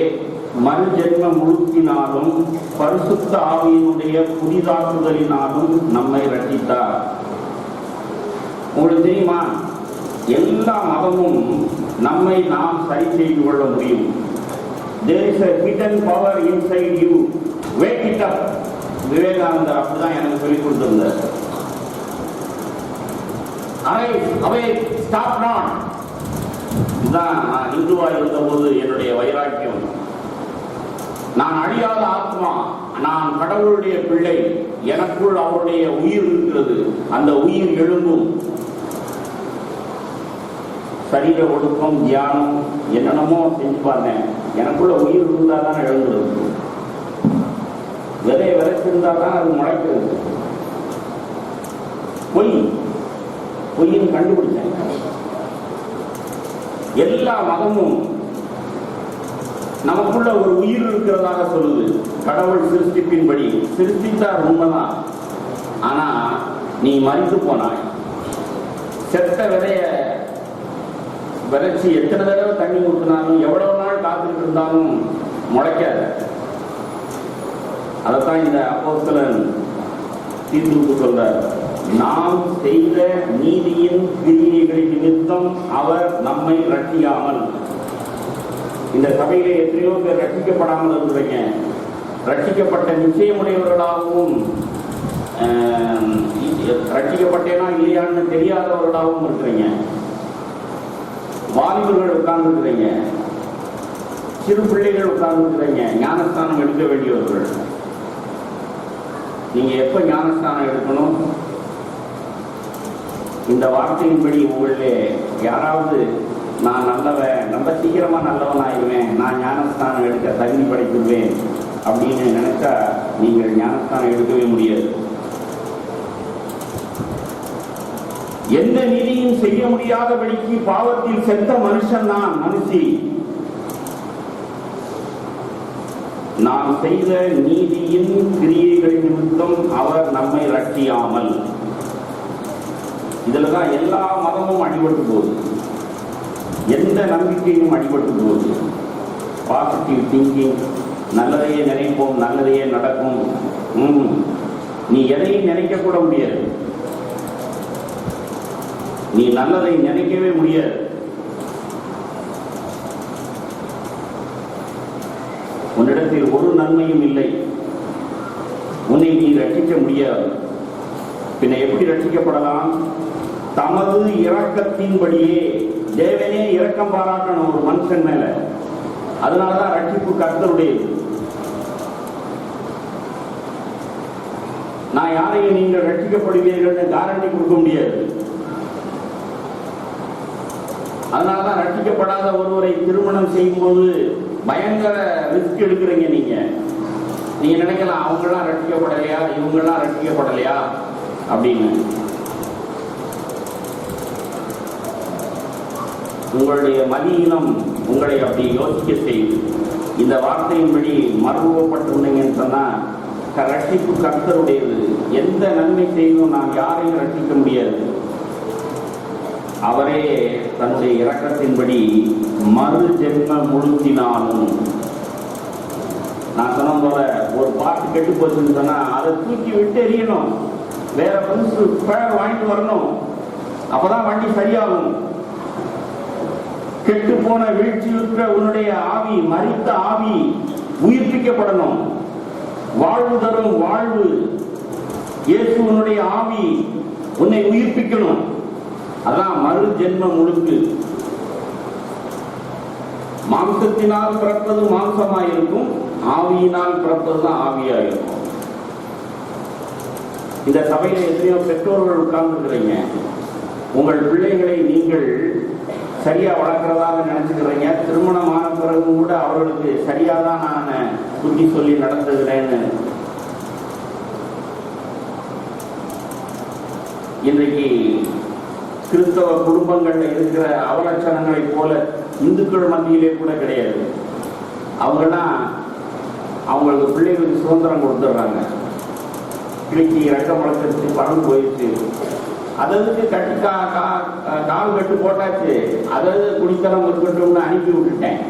மறுஜென்ம முழுக்கினாலும் பரிசுத்த ஆவியினுடைய புதிதாக்குதலினாலும் நம்மை ரட்சித்தார். உங்களுக்கு தெரியுமா, எல்லா மதமும் நம்மை நாம் சரி செய்து கொள்ள முடியும். There is a hidden power inside you. Wake it up. விவேகானந்தர் அப்படிதான் எனக்கு சொல்லிக் கொடுத்திருந்தார். Stop not. இதுதான் நான் இந்துவா இருந்தபோது என்னுடைய வைராக்கியம். நான் அழியாத ஆத்மா, நான் கடவுளுடைய பிள்ளை, எனக்குள் அவருடைய உயிர் இருக்கிறது, அந்த உயிர் எழும்பும். சரீர ஒடுக்கம், தியானம், என்னென்னமோ செஞ்சு பாருங்க, எனக்குள்ள உயிர் இருந்தால் தான் எழுந்துருது. விதையை விதைச்சிருந்தா தான் அது முளைக்கிறது. பொய்ன்னு கண்டுபிடிச்சேன். எல்லா மதமும் நமக்குள்ள ஒரு உயிர் இருக்கிறதாக சொல்லுது. கடவுள் சிருஷ்டிப்பின்படி சிருஷ்டித்தார், உண்மைதான். ஆனா நீ மறித்து போனாய். செத்த விதைய விதைச்சி எத்தனை தடவை தண்ணி ஊற்றினாலும் எவ்வளவு நாள் காத்துக்கிட்டு இருந்தாலும் முளைக்காது. அதைத்தான் இந்த அப்போஸ்தலன் தீத்துவுக்கு சொல்றார். நாம் செய்த நீதியின் கிரியைகளின் நிமித்தம் அவர் நம்மை ரட்சியாமல். இந்த சபையிலே எத்தனையோ பேர் ரட்சிக்கப்படாமல் இருக்கிறீங்க. ரட்சிக்கப்பட்ட நிச்சயமுடையவர்களாகவும் ரட்சிக்கப்பட்டேனா இல்லையான்னு தெரியாதவர்களாகவும் இருக்கிறீங்க. வாலிபர்கள் உட்கார்ந்து இருக்கிறீங்க, சிறு பிள்ளைகள் உட்கார்ந்து இருக்கிறீங்க, ஞானஸ்தானம் எடுக்க வேண்டியவர்கள். நீங்க எப்ப ஞானஸ்தானம் எடுக்கணும்? இந்த வார்த்தையின்படி உங்களிலே யாராவது நான் நல்லவன், ரொம்ப சீக்கிரமா நல்லவன் ஆயிடுவேன், நான் ஞானஸ்தானம் எடுக்க தகுதி படைத்துவேன் அப்படின்னு நினைச்சா நீங்கள் ஞானஸ்தானம் எடுக்கவே முடியாது. எந்த நீதியும் செய்ய முடியாதபடிக்கு பாவத்தில் செத்த மனுஷன் நான், மனுஷி. நாம் செய்த நீதியின் கிரியைகள் நிமித்தம் அவர் நம்மை ரட்சியாமல். இதுலதான் எல்லா மதமும் அடிபட்டு போகுது, எந்த நம்பிக்கையும் அடிபட்டு போகுது. பாசிட்டிவ் திங்கிங், நல்லதையே நினைப்போம், நல்லதையே நடக்கும். நீ எதையும் நினைக்க கூட முடியாது, நீ நல்லதை நினைக்கவே முடியாது. உன்னிடத்தில் ஒரு நன்மையும் இல்லை, உன்னை நீ ரட்சிக்க முடியாது. பின்ன எப்படி ரட்சிக்கப்படலாம்? தமது இரக்கத்தின்படியே. தேவனே இரக்கம் பாராட்டணும் ஒரு மனுஷன் மேல. அதனாலதான் ரட்சிப்பு கர்த்தருடையது. நான் யாரையும் நீங்கள் ரட்சிக்கப்படுவீர்கள் கேரண்டி கொடுக்க முடியாது. அதனாலதான் ரட்சிக்கப்படாத ஒருவரை திருமணம் செய்யும் போது பயங்கர ரிஸ்க் எடுக்கிறீங்க. நீங்க நினைக்கலாம், அவங்கெல்லாம் ரட்சிக்கப்படலையா, இவங்கெல்லாம் ரட்சிக்கப்படலையா அப்படின்னு. உங்களுடைய மதியினம் உங்களை அப்படி யோசிக்க செய்யுது. இந்த வார்த்தையின்படி மறுரூபப்பட்டிருந்தீங்கன்னு சொன்னா ரட்சிப்பு கர்த்தருடையது. எந்த நன்மை செய்தும் நாம் யாரையும் ரட்சிக்க முடியாது. அவரே தன்னுடைய இரக்கத்தின்படி மறு ஜென்ம முழுக்கினாலும். நான் சொன்ன போல ஒரு பாட்டு கெட்டு போச்சுன்னு சொன்னா அதை தூக்கி விட்டு எறியணும், வேற பேர் வாங்கிட்டு வரணும், அப்பதான் வண்டி சரியாகும். கெட்டு போன வீழ்ச்சியுற்ற உன்னுடைய ஆவி, மரித்த ஆவி உயிர்ப்பிக்கப்படணும். வாழ்வு தரும் வாழ்வு இயேசு உன்னுடைய ஆவி உன்னை உயிர்ப்பிக்கணும். அதான் மறு ஜென்ம முழுக்கு. மாம்சத்தினால் பிறப்பது மாம்சமாயிருக்கும், ஆவியினால் பிறப்பதுதான் ஆவியாயிருக்கும். இந்த சபையில எத்தனையோ பெற்றோர்கள் உட்கார்ந்துருக்கிறீங்க. உங்கள் பிள்ளைகளை நீங்கள் சரியா வளர்க்கிறதாக நினைச்சுக்கிறீங்க. திருமணமான பிறகு கூட அவர்களுக்கு சரியாதான் நான் புத்தி சொல்லி நடத்துகிறேன்னு. இன்றைக்கு கிறிஸ்தவ குடும்பங்கள்ல இருக்கிற அவலட்சணங்களை போல இந்துக்கள் மத்தியிலே கூட கிடையாது. அவங்கெல்லாம் அவங்களுக்கு பிள்ளைகளுக்கு சுதந்திரம் கொடுத்துட்றாங்க. கிளிக்கு ரெக்க முளைச்சிருச்சு, பணம் போயிடுச்சு, அதற்கு கட்டி கால் கட்டு போட்டாச்சு, அதாவது குடித்தனம் இருக்கட்டும்னு அனுப்பி விட்டுட்டேன்.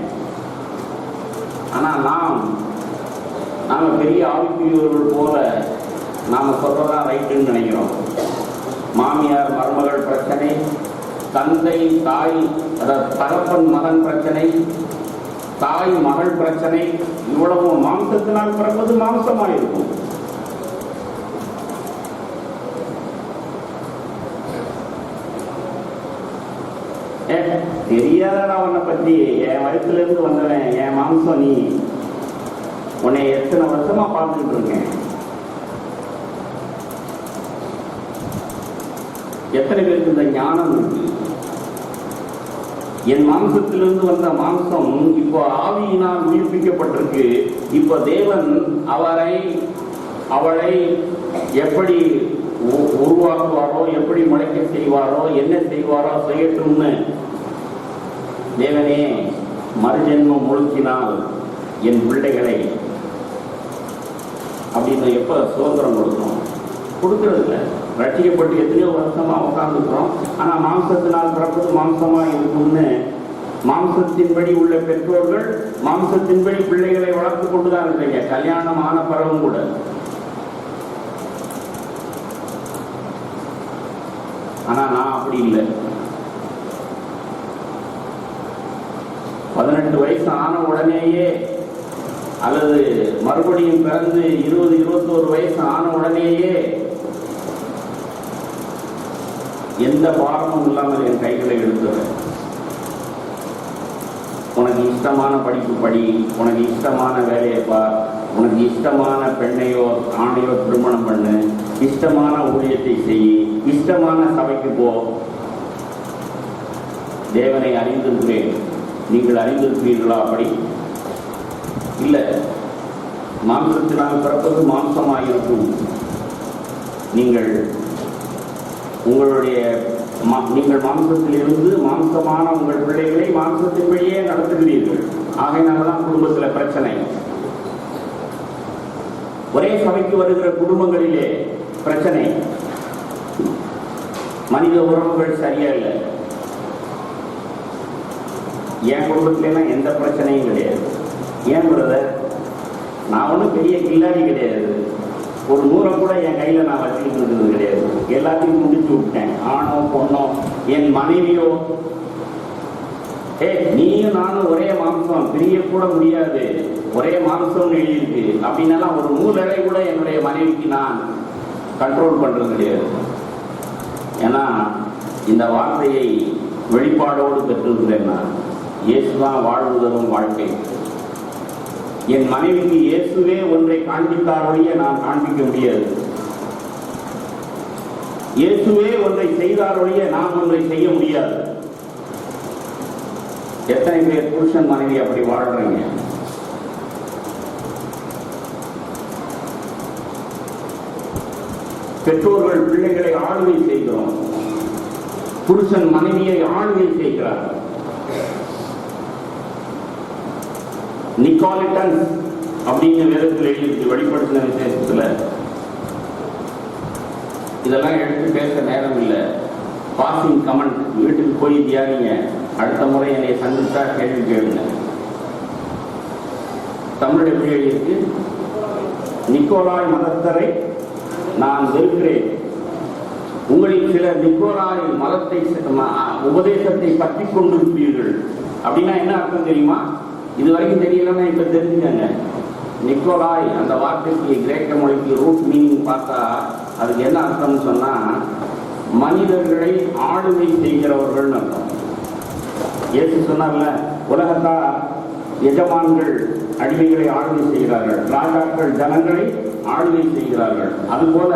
ஆனா நாம பெரிய ஆவிக்குரியவர்கள் போல நாம சொல்றதான் ரைட்டுன்னு நினைக்கிறோம். மாமியார் மருமகள் பிரச்சனை, தந்தை தாய், அதாவது தகப்பன் மகன் பிரச்சனை, தாய் மகள் பிரச்சனை, இவ்வளவு மாம்சத்தினால் பிறப்பது மாம்சமாயிருக்கும். தெரியாதடா உன்னை பத்தி, என் வயசுல இருந்து வந்தவன், என் மாம்சம் நீ, உன்னை எத்தனை வருஷமா பார்த்துட்டு இருக்கேன். எத்தனை பேருக்கு இந்த ஞானம் இருக்கு? என் மாம்சத்திலிருந்து வந்த மாம்சம் இப்போ ஆவியினால் உயிர்ப்பிக்கப்பட்டிருக்கு. இப்போ தேவன் அவளை எப்படி உருவாக்குவாரோ, எப்படி முளைக்க செய்வாரோ, என்ன செய்வாரோ செய்யட்டும்னு. தேவனே மறுஜென்மம் முழுக்கினால் என் பிள்ளைகளை அப்படின்னு எப்ப சுதந்திரம் கொடுக்கணும்? கொடுக்கறது இல்லை. ரட்சிக்கப்பட்டு எத்தனையோ வருஷமா உட்கார்ந்துக்கிறோம். ஆனா மாம்சத்தினால் பிறப்பது மாம்சமா இருக்கும்னு மாம்சத்தின்படி உள்ள பெற்றோர்கள் மாம்சத்தின்படி பிள்ளைகளை வளர்த்து கொண்டுதான் இருக்கீங்க. கல்யாணம் ஆன பிறகும் கூட. ஆனா நான் அப்படி இல்லை. 18 வயசு ஆன உடனேயே அல்லது மறுபடியும் பிறந்து 20-21 வயசு ஆன உடனேயே எந்த பாரமும் இல்லாமல் என் கைகளை எடுத்துறேன். உனக்கு இஷ்டமான படிப்பு படி, உனக்கு இஷ்டமான வேலையை பார், உனக்கு இஷ்டமான பெண்ணையோ ஆணையோ திருமணம் பண்ணு, இஷ்டமான ஊழியத்தை செய், இஷ்டமான சபைக்கு போ. தேவனை அறிந்திருக்கிறேன். நீங்கள் அறிந்திருக்கிறீர்களா? அப்படி இல்லை. மாம்சத்தினால் பிறப்பது மாம்சமாயிருக்கும். நீங்கள் மாம்சத்தில் இருந்து மாம்சமான உங்கள் பிள்ளைகளை மாம்சத்தின்படியே நடத்துகிறீர்கள். ஆகையினால்தான் குடும்பத்தில் பிரச்சனை. ஒரே சபைக்கு வருகிற குடும்பங்களிலே பிரச்சனை. மனித உறவுகள் சரியா இல்லை. என் குடும்பத்திலாம் எந்த பிரச்சனையும் கிடையாது. ஏன் பிரதர்? நான் ஒன்றும் பெரிய கில்லாடி கிடையாது. ஒரு நூறை கூட என் கையில் நான் வச்சுக்கிட்டு இருக்கிறது கிடையாது. எல்லாத்தையும் முடிச்சு விட்டேன். ஆணோ பொண்ணோ, என் மனைவியோ, நீயும் நானும் ஒரே மாம்சம், பிரிய கூட முடியாது, ஒரே மாம்சம்னு எழுதியிருக்கு அப்படின்னாலாம் ஒரு நூலரை கூட என்னுடைய மனைவிக்கு நான் கண்ட்ரோல் பண்றது கிடையாது. ஏன்னா இந்த வார்த்தையை வெளிப்பாடோடு பெற்றிருக்கிறேன். நான் இயேசுதான் வாழ்வு தரும் வாழ்க்கை. என் மனைவிக்கு இயேசுவே ஒன்றை காண்பித்தாரோடைய நான் காண்பிக்க முடியாது. இயேசுவே ஒன்றை செய்தாரோடைய நான் ஒன்றை செய்ய முடியாது. எத்தனை பேர் புருஷன் மனைவி அப்படி வாழ்றீங்க? பெற்றோர்கள் பிள்ளைகளை ஆளுகை செய்கிறோம். புருஷன் மனைவியை ஆளுகை செய்கிறார். நிக்கோலிட்டன்ஸ் அப்படின்னு வேதத்தில் எழுதியிருக்கு. வெளிப்படுத்தின விசேஷத்துல இதெல்லாம் எடுத்து பேச நேரம் இல்லை. Passing comment. வீட்டுக்கு போய் தியானிங்க. அடுத்த முறை என்னை சந்தித்தா கேள்வி கேளுங்க. தமிழ் எப்படி எழுதியிருக்கு? நிக்கோலாய் மதத்தரை நான் வெறுக்கிறேன். உங்களில் சிலர் நிக்கோலாய் மதத்தை உபதேசத்தை பற்றி கொண்டிருப்பீர்கள். அப்படின்னா என்ன அர்த்தம் தெரியுமா? இது வரைக்கும் தெரியலன்னா இப்ப தெரிஞ்சுக்கங்க. நிக்கோலாய் அந்த வார்த்தைக்கு கிரேக்க மொழிக்கு ரூட் மீனிங் பார்த்தா அதுக்கு என்ன அர்த்தம்னு சொன்னா மனிதர்களை ஆளுகை செய்கிறவர்கள் அர்த்தம். இயேசு சொன்னார்ல, உலகத்தார் எஜமான்கள் அடிமைகளை ஆளுகை செய்கிறார்கள், ராஜாக்கள் ஜனங்களை ஆளுகை செய்கிறார்கள். அதுபோல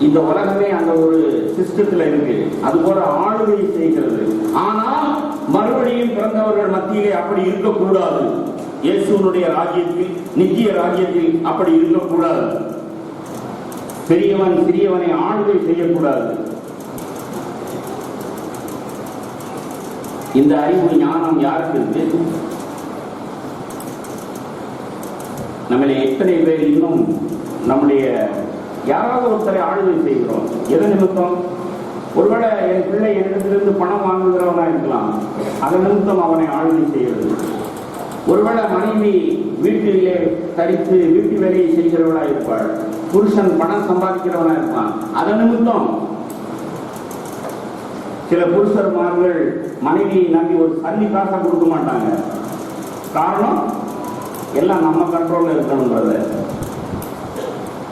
இந்த உலகமே அந்த ஒரு சிஸ்டத்துல இருக்கு. அதுபோல ஆளுகை செய்கிறது. ஆனால் மறுபடியும் பிறந்தவர்கள் மத்தியிலே அப்படி இருக்கக்கூடாது. இயேசுனுடைய ராஜ்யத்தில், நித்திய ராஜ்யத்தில் அப்படி இருக்கக்கூடாது. பெரியவன் சிறியவனை ஆளுகை செய்யக்கூடாது. இந்த அறிவு ஞானம் யாருக்கு இருக்கு? நம்மளை எத்தனை பேர் இன்னும் நம்முடைய யாராவது ஒருத்தரை ஆளுகை செய்கிறோம்? எது நிமித்தம்? ஒருவேளை என் பிள்ளை என்னிடத்திலிருந்து பணம் வாங்குகிறவனா இருக்கலாம், அதன் நிமித்தம் அவனை ஆளுகை செய்கிறது. ஒருவேளை மனைவி வீட்டிலே தரித்து வீட்டு வேலையை செய்கிறவளா இருப்பாள், புருஷன் பணம் சம்பாதிக்கிறவனா இருப்பான், அதன் நிமித்தம். சில புருஷர்மார்கள் மனைவியை நம்பி ஒரு சல்லி காசை கொடுக்க மாட்டாங்க. காரணம் எல்லாம் நம்ம கண்ட்ரோல்ல இருக்கணும்ன்றது.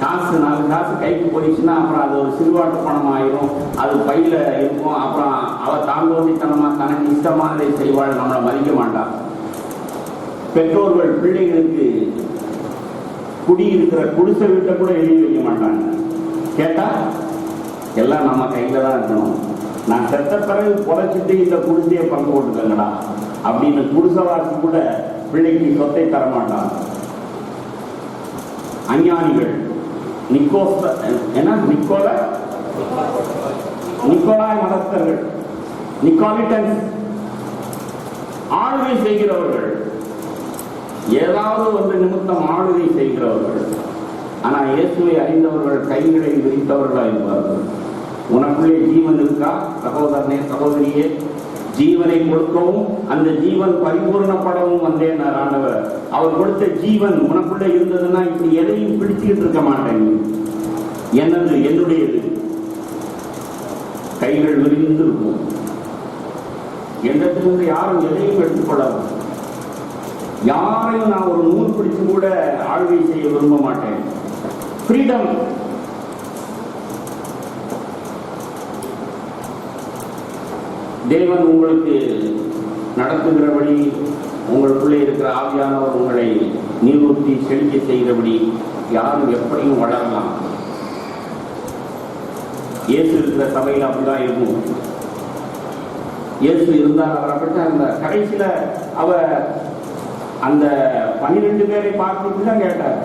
காசு 4 காசு கைக்கு போயிடுச்சுன்னா அப்புறம் அது ஒரு சிறுவாட்டு பணம் ஆயிரும், அது பையில இருக்கும். அப்புறம் அவ தாங்கோண்டித்தனமா தனக்கு இஷ்டமானதை செய்வாள், நம்மளை மதிக்க மாட்டாள். பெற்றோர்கள் பிள்ளைகளுக்கு குடியிருக்கிற குடிசை வீட்டை கூட எழுதி வைக்க மாட்டாங்க. கேட்டா எல்லாம் நம்ம கையில தான் இருக்கணும், நான் செத்த பிறகு பொழைச்சிட்டு இந்த குடிசையை பங்கு போட்டுக்கங்கடா அப்படின்னு குடிசைவாசி கூட பிள்ளைக்கு சொத்தை தர மாட்டாங்க. அஞ்ஞானிகள் நிக்கோலாய் மதஸ்தர்கள், நிக்கோலிட்டன்ஸ், ஆளுகை செய்கிறவர்கள், ஏதாவது ஒரு நிமித்தம் ஆளுகை செய்கிறவர்கள். ஆனா இயேசுவை அறிந்தவர்கள் கைகளை விரித்தவர்களா இருப்பார்கள். உனக்குள்ளே ஜீவன் இருக்கா சகோதரனே சகோதரியே? ஜீவனை கொடுக்கவும் அந்த ஜீவன் பரிபூர்ணப்படவும் வந்தேன் ஆண்டவர். அவர் கொடுத்த ஜீவன் உனக்குள்ள இருந்ததுன்னா இப்படி எதையும் பிடிச்சுக்கிட்டு இருக்க மாட்டேன். என்னது? என்னுடையது. கைகள் விரிந்து இருக்கும். என்னத்திலிருந்து யாரும் எதையும் எடுத்துக்கொள்ளலாம். யாரையும் நான் ஒரு நூல் பிடிச்சு கூட ஆளுகை செய்ய விரும்ப மாட்டேன். ஃப்ரீடம். தேவன் உங்களுக்கு நடத்துகிறபடி, உங்களுக்குள்ளே இருக்கிற ஆவியானவர் உங்களை நீரூற்றி செழிக்க செய்கிறபடி யாரும் எப்படியும் வளரலாம். இயேசு இருக்கிற சபையில் அப்படிதான் இருக்கும். இயேசு இருந்தால் அவர் அப்படித்தான் இருந்தார். கடைசியில அவர் அந்த 12 பேரை பார்த்துட்டு தான் கேட்டார்,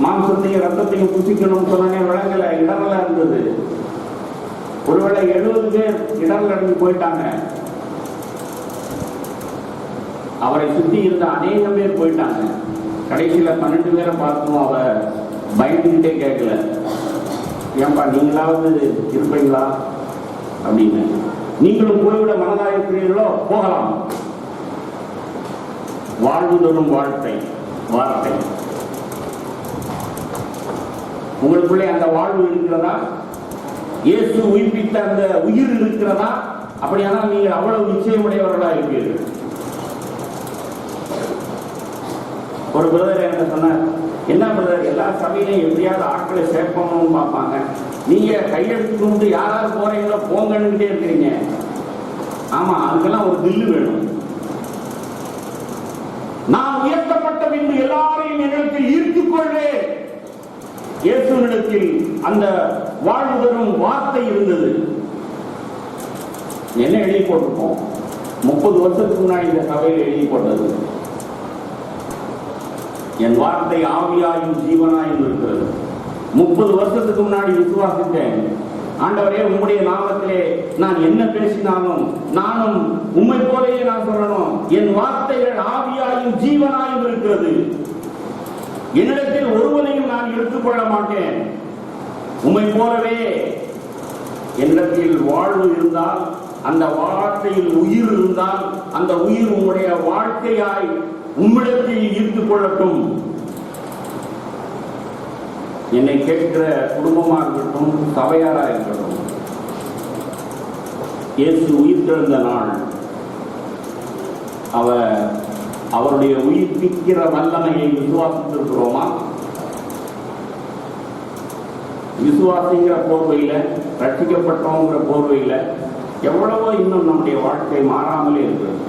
மாம்சத்தையும் ரத்தத்தையும் புசிக்கணும்னு சொன்னே விலங்குல இடரெல்லாம் இருந்தது. ஒருவேளை 70 பேர் இடர்கள் அடைஞ்சு போயிட்டாங்க. அவரை சுத்தி இருந்த அநேகம் பேர் போயிட்டாங்க. கடைசியில 12 பேரை பார்த்தும் அவர் பயந்துகிட்டே கேட்கல, ஏன்பா நீங்களாவது இருப்பீங்களா அப்படின்னு. நீங்களும் போய்விட மனதாக இருக்கிறீர்களோ போகலாம். வாழ்வு தரும் வார்த்தை உங்களுக்குள்ளே அந்த வாழ்வு இருக்கிறதா? இயேசு உயிர்ப்பித்த அந்த உயிர் இருக்கிறதா? அப்படியானால் நீங்கள் அவ்வளவு நிச்சயமுடையவர்களா இருப்பீர்கள். ஒரு பிரதர் என்ன சொன்னார், என்ன பிரதர் எல்லா சபையிலையும் எப்படியாவது ஆட்களை சேர்க்கணும்னு பார்ப்பாங்க, நீங்க கையெழுத்து கொண்டு யாராவது போறீங்களோ போங்கன்னுட்டே இருக்கிறீங்க. ஆமா, அதுக்கெல்லாம் ஒரு தில்லு வேணும். நான் உயர்த்தப்பட்ட பின்பு எல்லாரையும் என்னிடத்தில் ஈர்த்துக் கொள்வேன். இயேசுவினிடத்தில் அந்த வாழ்வு தரும் வார்த்தை இருந்தது. என்ன எழுதி போட்டிருக்கோம்? 30 வருஷத்துக்கு முன்னாடி இந்த சபையில் எழுதி போட்டது, என் வார்த்தை ஆவியாயும் ஜீவனாயும் இருக்கிறது. 30 வருஷத்துக்கு முன்னாடி விசுவாசித்தேன். ஆண்டவரே, உம்முடைய நாமத்திலே நான் என்ன பேசினாலும் நானும் உம்மை போலேயே நான் சொல்லணும். என் வார்த்தைகள் ஆவியாயும் ஜீவனாயும் இருக்கிறது. என்னிடத்தில் ஒருவனையும் நான் எடுத்துக்கொள்ள மாட்டேன். உம்மை போலவே என்னிடத்தில் வாழ்வு இருந்தால், அந்த வார்த்தையில் உயிர் இருந்தால், அந்த உயிர் உம்முடைய வாழ்க்கையாய் உம்மிடத்தில் ஈர்த்துக் கொள்ளட்டும். என்னை கேட்கிற குடும்பமாக இருக்கட்டும், சபையாராக இருக்கட்டும், இயேசு உயிர்த்தெழுந்த நாள் அவருடைய உயிர்ப்பிக்கிற வல்லமையை விசுவாசித்திருக்கிறோமா? விசுவாசிங்கிற போர்வையில், ரட்சிக்கப்பட்டோங்கிற போர்வையில் எவ்வளவோ இன்னும் நம்முடைய வாழ்க்கை மாறாமலே இருக்கிறது.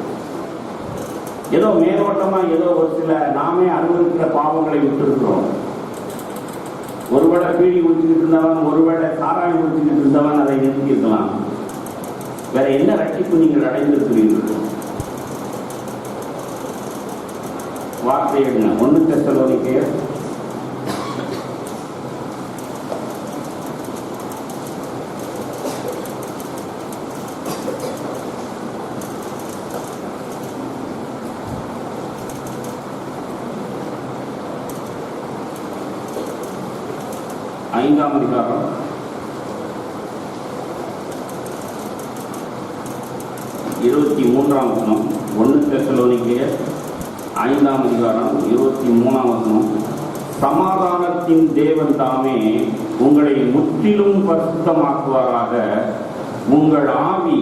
ஏதோ மேலோட்டமாக ஏதோ ஒரு சில நாமே அனுபவிக்கிற பாவங்களை விட்டுருக்கிறோம். ஒருவேளை பீடி குடிச்சுக்கிட்டு இருந்தவன், ஒருவேளை சாராயம் குடிச்சுக்கிட்டு இருந்தவன் அதை நிறுத்தியிருக்கலாம். வேற என்ன ரட்சிப்பு நீங்கள் அடைந்திருக்கிறீர்கள்? வார்த்தை என்ன? 1 தெசலோனிக்கேயர் 5ஆம் அதிகாரம் 23ஆம் வசனம். 1 தெசலோனிக்கேயர் 5ஆம் அதிகாரம் 23ஆம் வசனம். சமாதானத்தின் தேவன் தாமே உங்களை முற்றிலும் பரிசுத்தமாக்குவாராக. உங்கள் ஆவி,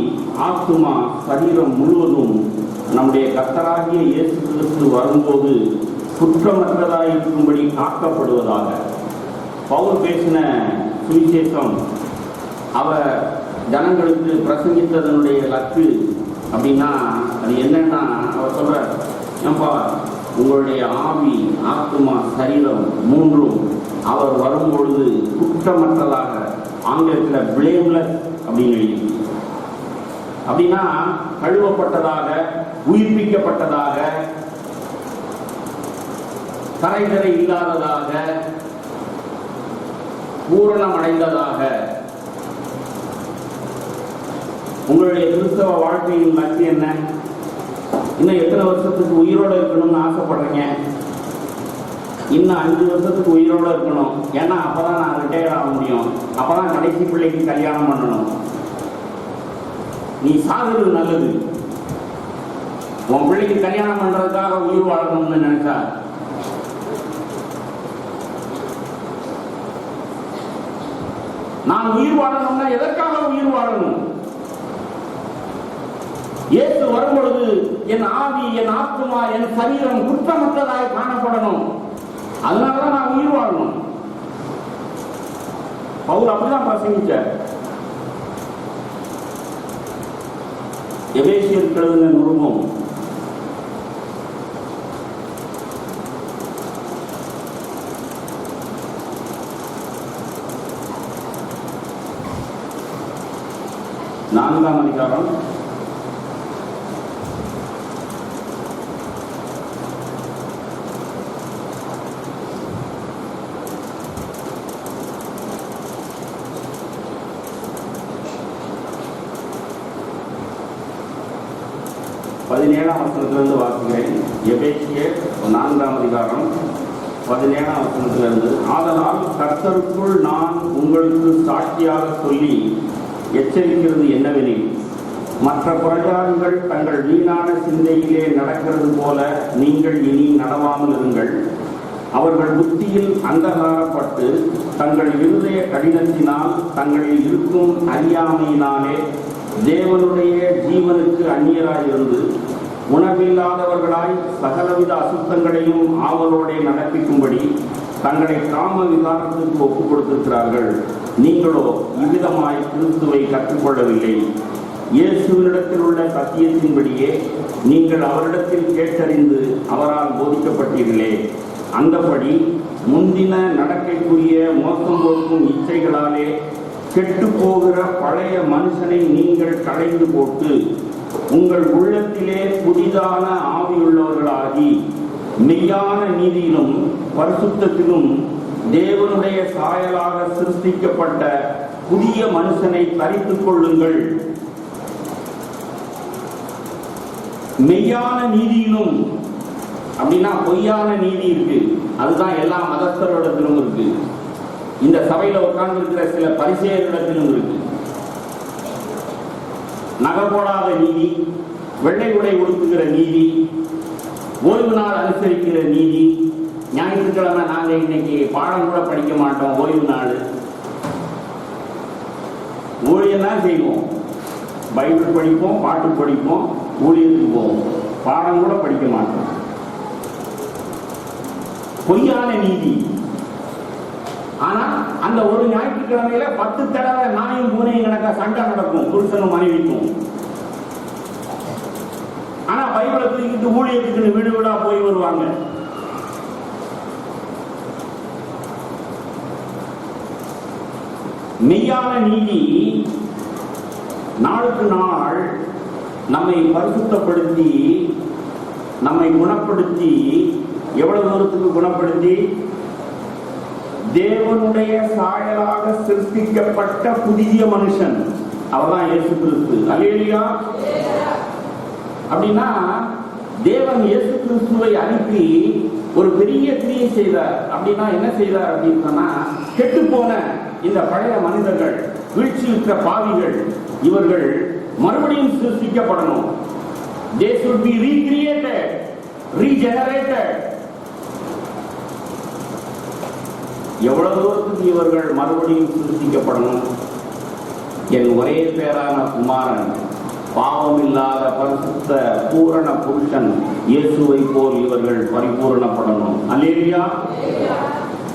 ஆத்துமா, சரீரம் முழுவதும் நம்முடைய கர்த்தராகிய இயேசு கிறிஸ்து வரும்போது குற்றமற்றதாயிருக்கும்படி காக்கப்படுவதாக. பவுல் பேசின சுவிசேஷம் அவர் ஜனங்களுக்கு பிரசங்கித்ததனுடைய லக்கு அப்படின்னா அது என்னன்னா, அவர் சொல்றார், ஏன்பா உங்களுடைய ஆவி, ஆத்துமா, சரீரம் மூன்றும் அவர் வரும்பொழுது குற்றமற்றதாக, ஆங்கிலத்தில் பிளேம்லெஸ் அப்படின்னு எழுதி, அப்படின்னா கழுவப்பட்டதாக, உயிர்ப்பிக்கப்பட்டதாக, கரைகரை இல்லாததாக, பூரணம் அடைந்ததாக. உங்களுடைய கிறிஸ்தவ வாழ்க்கையின் லட்சியம் என்ன? இன்னும் எத்தனை வருஷத்துக்கு உயிரோடு இருக்கணும்னு ஆசைப்படுறீங்க? இன்னும் 5 வருஷத்துக்கு உயிரோடு இருக்கணும். ஏன்னா அப்பதான் நான் ரிட்டையர் ஆக முடியும், அப்பதான் கடைசி பிள்ளைக்கு கல்யாணம் பண்ணணும். நீ சாகுறது நல்லது. உன் பிள்ளைக்கு கல்யாணம் பண்றதுக்காக உயிர் வாழணும்னு நினைச்சா நான் உயிர் வாழணும்னா எதற்காக உயிர் வாழணும்? இயேசு வரும்பொழுது என் ஆவி, என் ஆத்மா, என் சரீரம் குற்றமற்றதாய் காணப்படணும். அதனாலதான் நான் உயிர் வாழணும். பவுல் அப்படிதான் பிரசங்கிச்சார். எபேசியர் எழுதின நிருபம் 4ஆம் அதிகாரம் 17ஆம் வசனத்திலிருந்து வாசிக்கிறேன். எபேசியர் 4ஆம் அதிகாரம் 17ஆம் வசனத்திலிருந்து. ஆதலால் கர்த்தருக்குள் நான் உங்களுக்கு சாட்சியாக சொல்லி எச்சரிக்கிறது என்னவெனில், மற்ற புறஜாதிகள் தங்கள் வீணான சிந்தையிலே நடக்கிறது போல நீங்கள் இனி நடவாமல் இருங்கள். அவர்கள் புத்தியில் அந்தகாரப்பட்டு தங்கள் இருதய கடினத்தினால் தங்களில் இருக்கும் அறியாமையினாலே தேவனுடைய ஜீவனுக்கு அந்நியராயிருந்து உணவில்லாதவர்களாய் சகலவித அசுத்தங்களையும் ஆவலோடே நடப்பிக்கும்படி தங்களை காம விகாரத்துக்கு ஒப்புக் கொடுத்திருக்கிறார்கள். நீங்களோ இவ்விதமாய் கிறிஸ்துவை கற்றுக்கொள்ளவில்லை. இயேசுவினிடத்தில் உள்ள சத்தியத்தின்படியே நீங்கள் அவரிடத்தில் கேட்டறிந்து அவரால் போதிக்கப்பட்டீர்களே. அந்தபடி முந்தின நடக்கைக்குரிய மோசம் போக்கும் இச்சைகளாலே கெட்டு போகிற பழைய மனுஷனை நீங்கள் களைந்து போட்டு உங்கள் உள்ளத்திலே புதிதான ஆவியுள்ளவர்களாகி மெய்யான நீதியிலும் பரிசுத்தத்திலும் தேவனுடைய சாயலாக சிருஷ்டிக்கப்பட்ட புதிய மனுஷனை தரித்துக் கொள்ளுங்கள். மெய்யான நீதியிலும் அப்படின்னா பொய்யான நீதி இருக்கு. அதுதான் எல்லா மதஸ்தரோடத்திலும் இருக்கு. இந்த சபையில உட்கார்ந்து இருக்கிற சில பரிசேயர்களிடத்திலும் இருக்கு. நகை போடாத நீதி, வெள்ளை உடை உடுத்துகிற நீதி, ஓய்வு நாள் அனுசரிக்கிற நீதி, ஞாயிற்றுக்கிழமை நாங்கள் இன்னைக்கு பாடம் கூட படிக்க மாட்டோம், ஓய்வு நாள். ஊழியம் தான் செய்வோம், பைபிள் படிப்போம், பாட்டு படிப்போம், ஊழியத்துக்கு போவோம், பாடம் கூட படிக்க மாட்டோம். பொய்யான நீதி. ஆனா அந்த ஒரு ஞாயிற்றுக்கிழமையில 10 தடவை நாயும் பூனையும் கணக்கா சண்டை நடக்கும், புருஷனும் மனைவிக்கும். ஆனா பைபிளை தூக்கிட்டு ஊழியத்துக்கு வீடு வீடா போய் வருவாங்க. மெய்யான நீதி நாளுக்கு நாள் நம்மை பரிசுத்தப்படுத்தி, நம்மை குணப்படுத்தி, எவ்வளவு தூரத்துக்கு குணப்படுத்தி, தேவனுடைய சாயலாக சிருஷ்டிக்கப்பட்ட புதிய மனுஷன், அவர்தான் இயேசு கிறிஸ்து. அல்லேலூயா. அப்படின்னா தேவன் இயேசு கிறிஸ்துவை அனுப்பி ஒரு பெரிய கிரியை செய்தார். அப்படின்னா என்ன செய்தார் அப்படின்னு சொன்னா, கெட்டு போன இந்த பழைய மனிதர்கள், வீழ்ச்சியுற்ற பாவிகள், இவர்கள் மறுபடியும் சிருஷ்டிக்கப்படணும். They should be recreated, regenerated. எவ்வளவு தூரத்துக்கு இவர்கள் மறுபடியும் சிருஷ்டிக்கப்படணும்? என் ஒரே பேரான குமாரன், பாவமில்லாத பரிசுத்த பூரண புருஷன் இயேசுவை போல் இவர்கள் பரிபூரணப்படணும். அல்லேலூயா.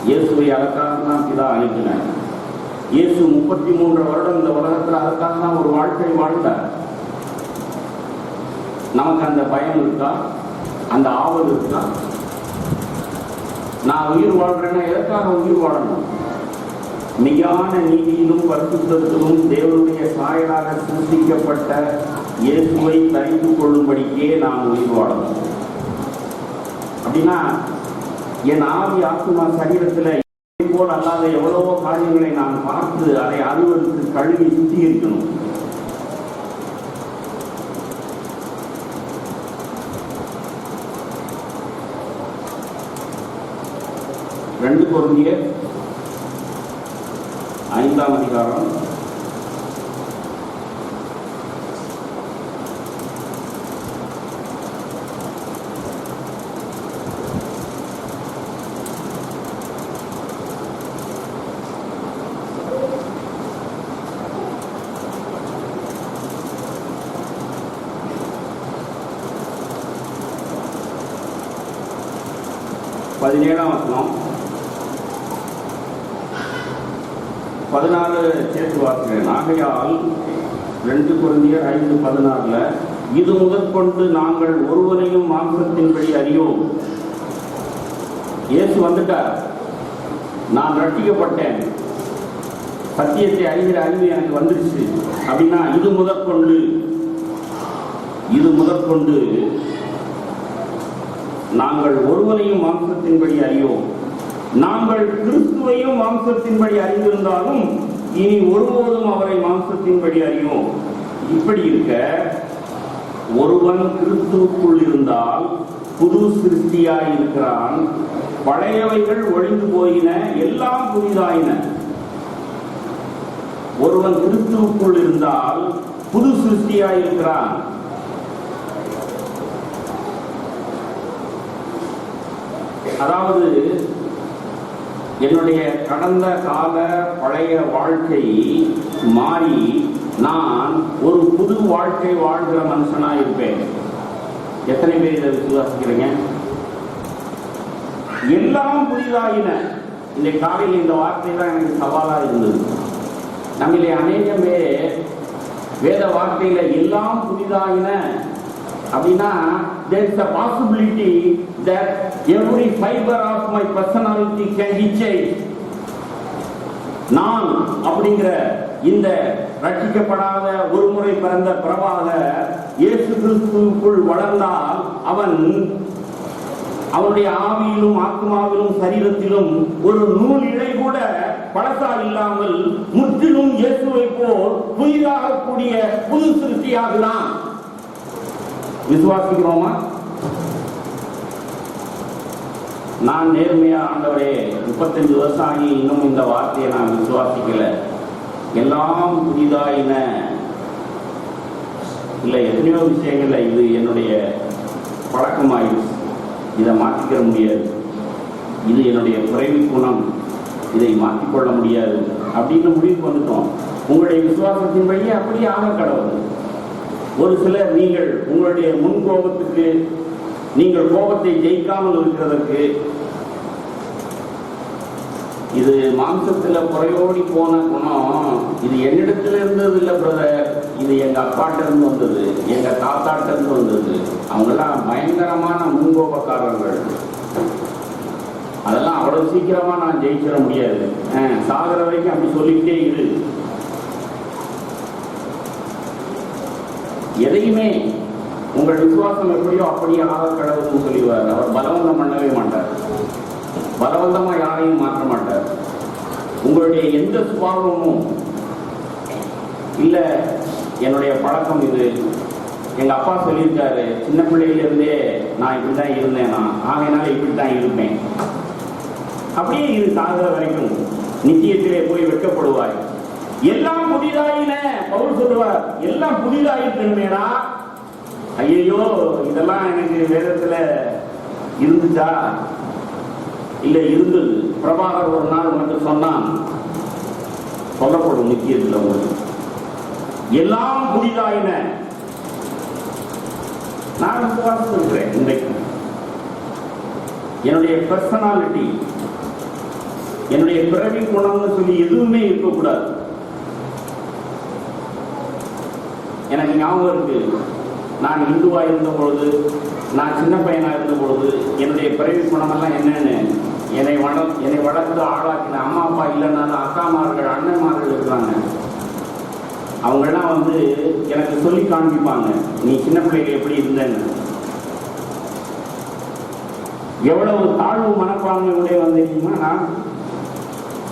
இயேசுவை அதற்காக தான் பிதா அனுப்பினார். இயேசு 33 வருடம் இந்த உலகத்தில் அதற்காக தான் ஒரு வாழ்க்கை வாழ்ந்தார். நமக்கு அந்த பயம் இருக்கா? அந்த ஆவல் இருக்கா? நான் உயிர் வாழ்றேன்னா எதற்காக உயிர் வாழணும்? மெய்யான நீதியிலும் பரிசுத்தத்திலும் தேவனுடைய சாயலாக சிருஷ்டிக்கப்பட்ட இயேசுவை தரித்துக் கொள்ளும்படிக்கே நாம் உயிர் வாழணும். அப்படின்னா என் ஆவி ஆத்மா சரீரத்தில் போல் அல்லாத எவ்வளவோ காரியங்களை நான் பார்த்து அதை அறுவருக்கு கழுவி சுத்தி இருக்கணும். ரெண்டு கொரிந்தியர் 5ஆம் அதிகாரம் 17ஆம் வசனம் 14 சேர்த்து வாசிக்கிறேன். ஆகையால் 2 கொரிந்தியர் 5:16 இது முதற்கொண்டு நாங்கள் ஒருவனையும் மாம்சத்தின்படி அறியோம். இயேசு வந்துட்டார், நான் ரட்சிக்கப்பட்டேன், சத்தியத்தை அறிகிற அறிவு எனக்கு வந்துருச்சு. அப்படின்னா இது முதற்கொண்டு நாங்கள் ஒருவனையும் மாம்சத்தின்படி அறியோம். நாங்கள் கிறிஸ்துவையும் மாம்சத்தின்படி அறிந்திருந்தாலும் இனி ஒருபோதும் அவரை மாம்சத்தின்படி அறியோம். இப்படி இருக்க ஒருவன் கிறிஸ்துவுக்குள் இருந்தால் புது சிருஷ்டியாய் இருக்கிறான், பழையவைகள் ஒழிந்து போயின, எல்லாம் புதிதாயின. ஒருவன் கிறிஸ்துவுக்குள் இருந்தால் புது சிருஷ்டியாய் இருக்கிறான். அதாவது என்னுடைய கடந்த கால பழைய வாழ்க்கை மாறி நான் ஒரு புது வாழ்க்கை வாழ்கிற மனுஷனா இருப்பேன். எத்தனை பேர் இதை விசுவாசிக்கிறீங்க? எல்லாம் புதிதாயின. இந்த காலையில் இந்த வார்த்தை தான் எனக்கு சவாலா இருந்தது. நம்மளே அநேகம் பேர் வேத வார்த்தையில எல்லாம் புதிதாயின அப்படின்னா there is a possibility that every fiber of my personality can be changed. நான் அப்படிங்கிற இந்த ரட்சிக்கப்படாத ஒரு முறை பிறந்த பிரபாக இயேசு கிறிஸ்துவுக்குள் வளர்ந்தால் அவனுடைய ஆவியிலும் ஆத்மாவிலும் சரீரத்திலும் ஒரு நூல் இழை கூட பழசா இல்லாமல் முற்றிலும் இயேசுவை போல் புதிதாக கூடிய புது சிருஷ்டியாகலாம். விசுவாசிக்கிறோமா? நான் நேர்மையா ஆண்டவரே 35 வருஷம் ஆகி இன்னும் இந்த வார்த்தையை நான் விசுவாசிக்கல. எல்லாம் புதிதாயின. இல்லை, எத்தனையோ விஷயங்கள்ல இது என்னுடைய பழக்கமாயிடுச்சு, இதை மாற்றிக்கிற முடியாது. இது என்னுடைய பிறவி குணம், இதை மாற்றிக்கொள்ள முடியாது அப்படின்னு முடிவுக்கு வந்துட்டோம். உங்களுடைய விசுவாசத்தின் வழியே அப்படியே ஆக கடவுள். ஒரு சிலர் நீங்கள் உங்களுடைய முன் கோபத்துக்கு, நீங்கள் கோபத்தை ஜெயிக்காமல் இருக்கிறதற்கு, இது மாம்சத்துல குறையோடி போன குணம், இது என்னிடத்துல இருந்தது இல்லை பிரதர், இது எங்க அப்பாட்ட இருந்து வந்தது, எங்க தாத்தாட்ட இருந்து வந்தது. அவங்கெல்லாம் பயங்கரமான முன்கோபக்காரர்கள். அதெல்லாம் அவ்வளவு சீக்கிரமா நான் ஜெயிச்சிட முடியாது, சாகிற வரைக்கும் அப்படி சொல்லிக்கிட்டே இரு. எதையுமே உங்கள் விசுவாசம் எப்படியோ அப்படியே ஆக கடவுள்னு சொல்லிடுவார். அவர் பலவந்தம் பண்ணவே மாட்டார், பலவந்தமா யாரையும் மாற்ற மாட்டார். உங்களுடைய எந்த சுபாவமும் இல்ல என்னுடைய பழக்கம் இது, எங்க அப்பா சொல்லியிருக்காரு, சின்ன பிள்ளையிலிருந்தே நான் இப்படிதான் இருந்தேனா, ஆகையினால இப்படித்தான் இருப்பேன், அப்படியே இது சாகிற வரைக்கும் நிச்சயத்திலே போய் வெட்கப்படுவாய். எல்லாம் புதிதாயின பவுல் சொல்லுவார், எல்லாம் புதிதாயிருக்கணுமேடா. ஐயோ இதெல்லாம் எனக்கு வேதத்துல இருந்துச்சா? இல்ல இருந்தது. பிரபாகர் ஒரு நாள் உனக்கு சொன்னான், சொல்லப்படும் நிச்சயத்தில் உங்களுக்கு எல்லாம் புதிதாயின. நான் விசுவாசம் இருக்கிறேன். இன்றைக்கு என்னுடைய பர்சனாலிட்டி, என்னுடைய பிறவி குணம்னு சொல்லி எதுவுமே இருக்கக்கூடாது. எனக்கு ஞாபகம் இருக்கு, நான் இந்துவா இருந்த பொழுது, நான் சின்ன பையனா இருந்த பொழுது என்னுடைய பிறவி குணமெல்லாம் என்னன்னு என்னை வளர்த்து ஆளாக்கின அம்மா அப்பா இல்லைன்னாலும் அக்காமார்கள் அண்ணன்மார்கள் இருக்கிறாங்க. அவங்கெல்லாம் வந்து எனக்கு சொல்லி காண்பிப்பாங்க, நீ சின்ன பிள்ளைகள் எப்படி இருந்தேன்னு. எவ்வளவு தாழ்வு மனப்பான்மையுடைய வந்தீங்கன்னா, நான்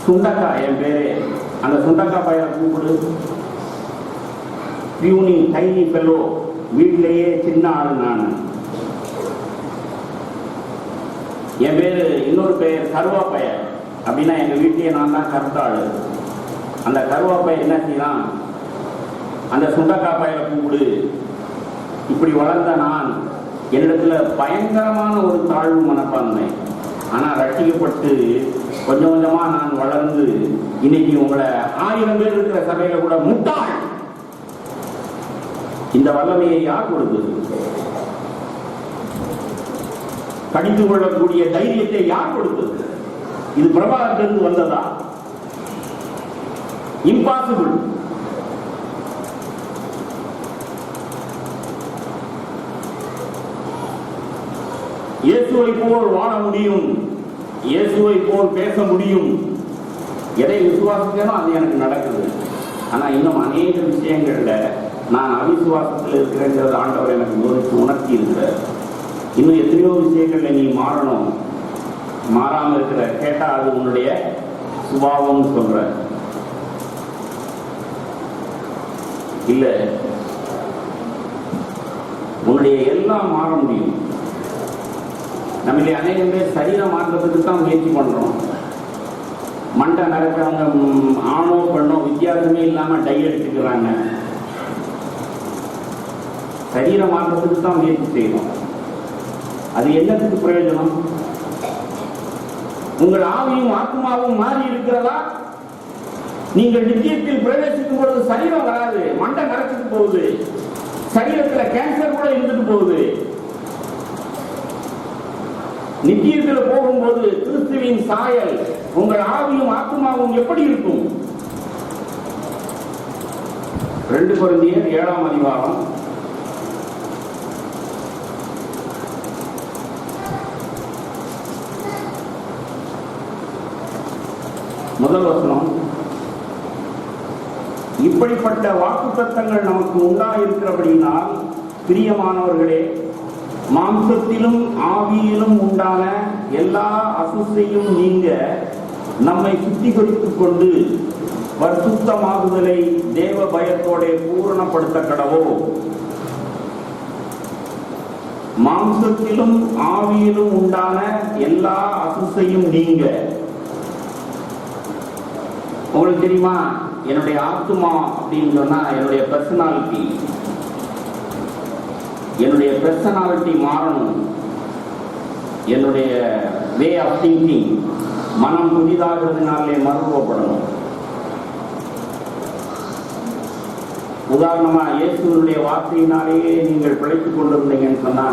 சுண்டக்கா, என் பேரே, அந்த சுண்டக்கா பையனை கூப்பிடு, பியூனி டைனி பெல்லோ, வீட்டிலேயே சின்ன ஆளு நான். என் பேரு இன்னொரு பெயர் கருவாப்பைய. அப்படின்னா எங்க வீட்டிலேயே நான் தான் கருத்த ஆளு. அந்த கருவாப்பைய என்ன செய்யலாம், அந்த சுண்டக்கா பையனை கூப்பிடு. இப்படி வளர்ந்த நான், என்னிடத்துல பயங்கரமான ஒரு தாழ்வு மனப்பான்மை. ஆனா ரட்சிக்கப்பட்டு கொஞ்சம் கொஞ்சமா நான் வளர்ந்து இன்னைக்கு உங்களை 1000 பேர் இருக்கிற சபையில கூட முட்டாள், இந்த வல்லமையை யார் கொடுத்தது? கடிந்து கொள்ளக்கூடிய தைரியத்தை யார் கொடுத்தது? இது பிரபாகத்திலிருந்து வந்ததா? இம்பாசிபிள். இயேசுவை போல் வாழ முடியும், இயேசுவை போல் பேச முடியும். எதை விசுவாசிக்கனோ அது எனக்கு நடக்குது. ஆனா இன்னும் அநேக விஷயங்கள்ல நான் அவிசுவாசத்தில் இருக்கிறேங்கிறது ஆண்டவர் எனக்கு உணர்த்தி இருக்கிறார். இன்னும் எத்தனையோ விஷயங்கள்ல நீ மாறணும், மாறாம இருக்கிற, கேட்டா அது உன்னுடைய சுபாவம் சொல்ற. இல்ல உன்னுடைய எல்லாம் மாற முடியும். நம்மளே அநேகம் பேர் சரீரம் மாற்றத்துக்கு தான் முயற்சி பண்றோம். மண்டை நடக்கிறவங்க ஆணோ பெண்ணோ வித்தியாசமே இல்லாம டை எடுத்துக்கிறாங்க. சரீர மாற்றத்துக்கு தான் முயற்சி செய்யணும். அது என்னத்துக்கு பிரயோஜனம்? உங்கள் ஆவியும் ஆத்மாவும் மாறி இருக்கிறதா? நீங்கள் நித்தியத்தில் பிரவேசிக்கும் பொழுது சரீரம் வராது, மண்டை நரைச்சிட்டு போகுது, சரீரத்துல கேன்சர் கூட இருந்துட்டு போகுது. நித்தியத்தில் போகும்போது கிறிஸ்துவின் சாயல் உங்கள் ஆவியும் ஆத்மாவும் எப்படி இருக்கும்? 2 கொரிந்தியர் 7ஆம் அதிகாரம் 1 வசனம். இப்படிப்பட்ட வாக்குத்தத்தங்கள் நமக்கு உண்டாயிருக்கிறபடியினால் பிரியமானவர்களே, மாம்சத்திலும் ஆவியிலும் உண்டான எல்லா அசுத்தையும் நீங்க நம்மை சுத்திகரித்துக் கொண்டு பரிசுத்தமாகுதலை தேவ பயத்தோட பூரணப்படுத்த கடவோ. மாம்சத்திலும் ஆவியிலும் உண்டான எல்லா அசுத்தையும் நீங்க. உங்களுக்கு தெரியுமா, என்னுடைய ஆத்மா அப்படின்னு சொன்னா என்னுடைய பர்சனாலிட்டி, என்னுடைய பர்சனாலிட்டி மாறணும். என்னுடைய வே ஆஃப் திங்கிங். மனம் புதிதாகிறதுனாலே மறுரூபப்படணும். உதாரணமா இயேசுவினுடைய வார்த்தையினாலேயே நீங்கள் பிழைத்துக் கொண்டிருந்தீங்கன்னு சொன்னா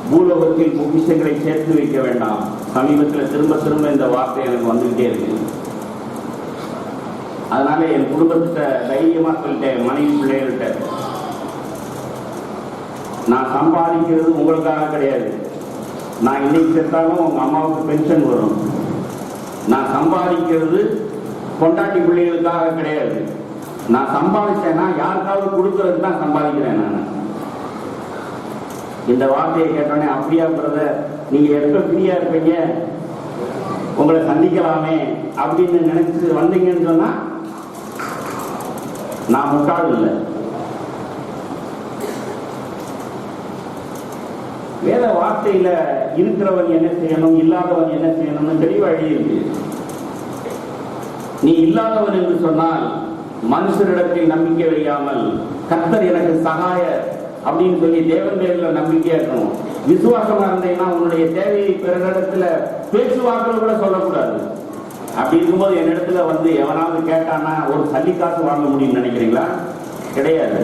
பூலோகத்தில் பொக்கிஷங்களை சேர்த்து வைக்க வேண்டாம். சமீபத்தில் திரும்ப திரும்ப இந்த வார்த்தை எனக்கு வந்துகிட்டே இருக்கு. அதனால என் குடும்பத்திட்ட தைரியமா சொல்லிட்டேன், மனைவி பிள்ளைகள்கிட்ட, நான் சம்பாதிக்கிறது உங்களுக்காக கிடையாது. நான் இன்னைக்கு செத்தாலும் உங்க அம்மாவுக்கு பென்ஷன் வரும். நான் சம்பாதிக்கிறது பொண்டாட்டி பிள்ளைகளுக்காக கிடையாது. நான் சம்பாதிச்சேன்னா யாருக்காவது கொடுக்கறதுக்கு தான் சம்பாதிக்கிறேன். நான் இந்த வார்த்தையை கேட்டோன்னே, அப்படியா பிரதர், நீங்க எப்ப ஃப்ரீயா இருப்பீங்க, உங்களை சந்திக்கலாமே அப்படின்னு நினைச்சு வந்தீங்கன்னு சொன்னா நான் முட்டாள் இல்லை. வேத வார்த்தையில இருக்கிறவன் என்ன செய்யணும், இல்லாதவன் என்ன செய்யணும்னு தெளிவா எழுதியிருக்கு. நீ இல்லாதவன் என்று சொன்னால் மனுஷரிடத்தில் நம்பிக்கை வையாமல் கர்த்தர் எனக்கு சகாய அப்படின்னு சொல்லி தேவன் பேரில் நம்பிக்கையா இருக்கணும். விசுவாசமா இருந்தீங்கன்னா உன்னுடைய தேவையை பிறரிடத்துல பேச்சுவாக்கள் கூட சொல்லக்கூடாது. அப்படி இருக்கும்போது என்னிடத்துல வந்து எவனாவது கேட்டானா ஒரு சல்லி காசு வாங்க முடியும்னு நினைக்கிறீங்களா? கிடையாது.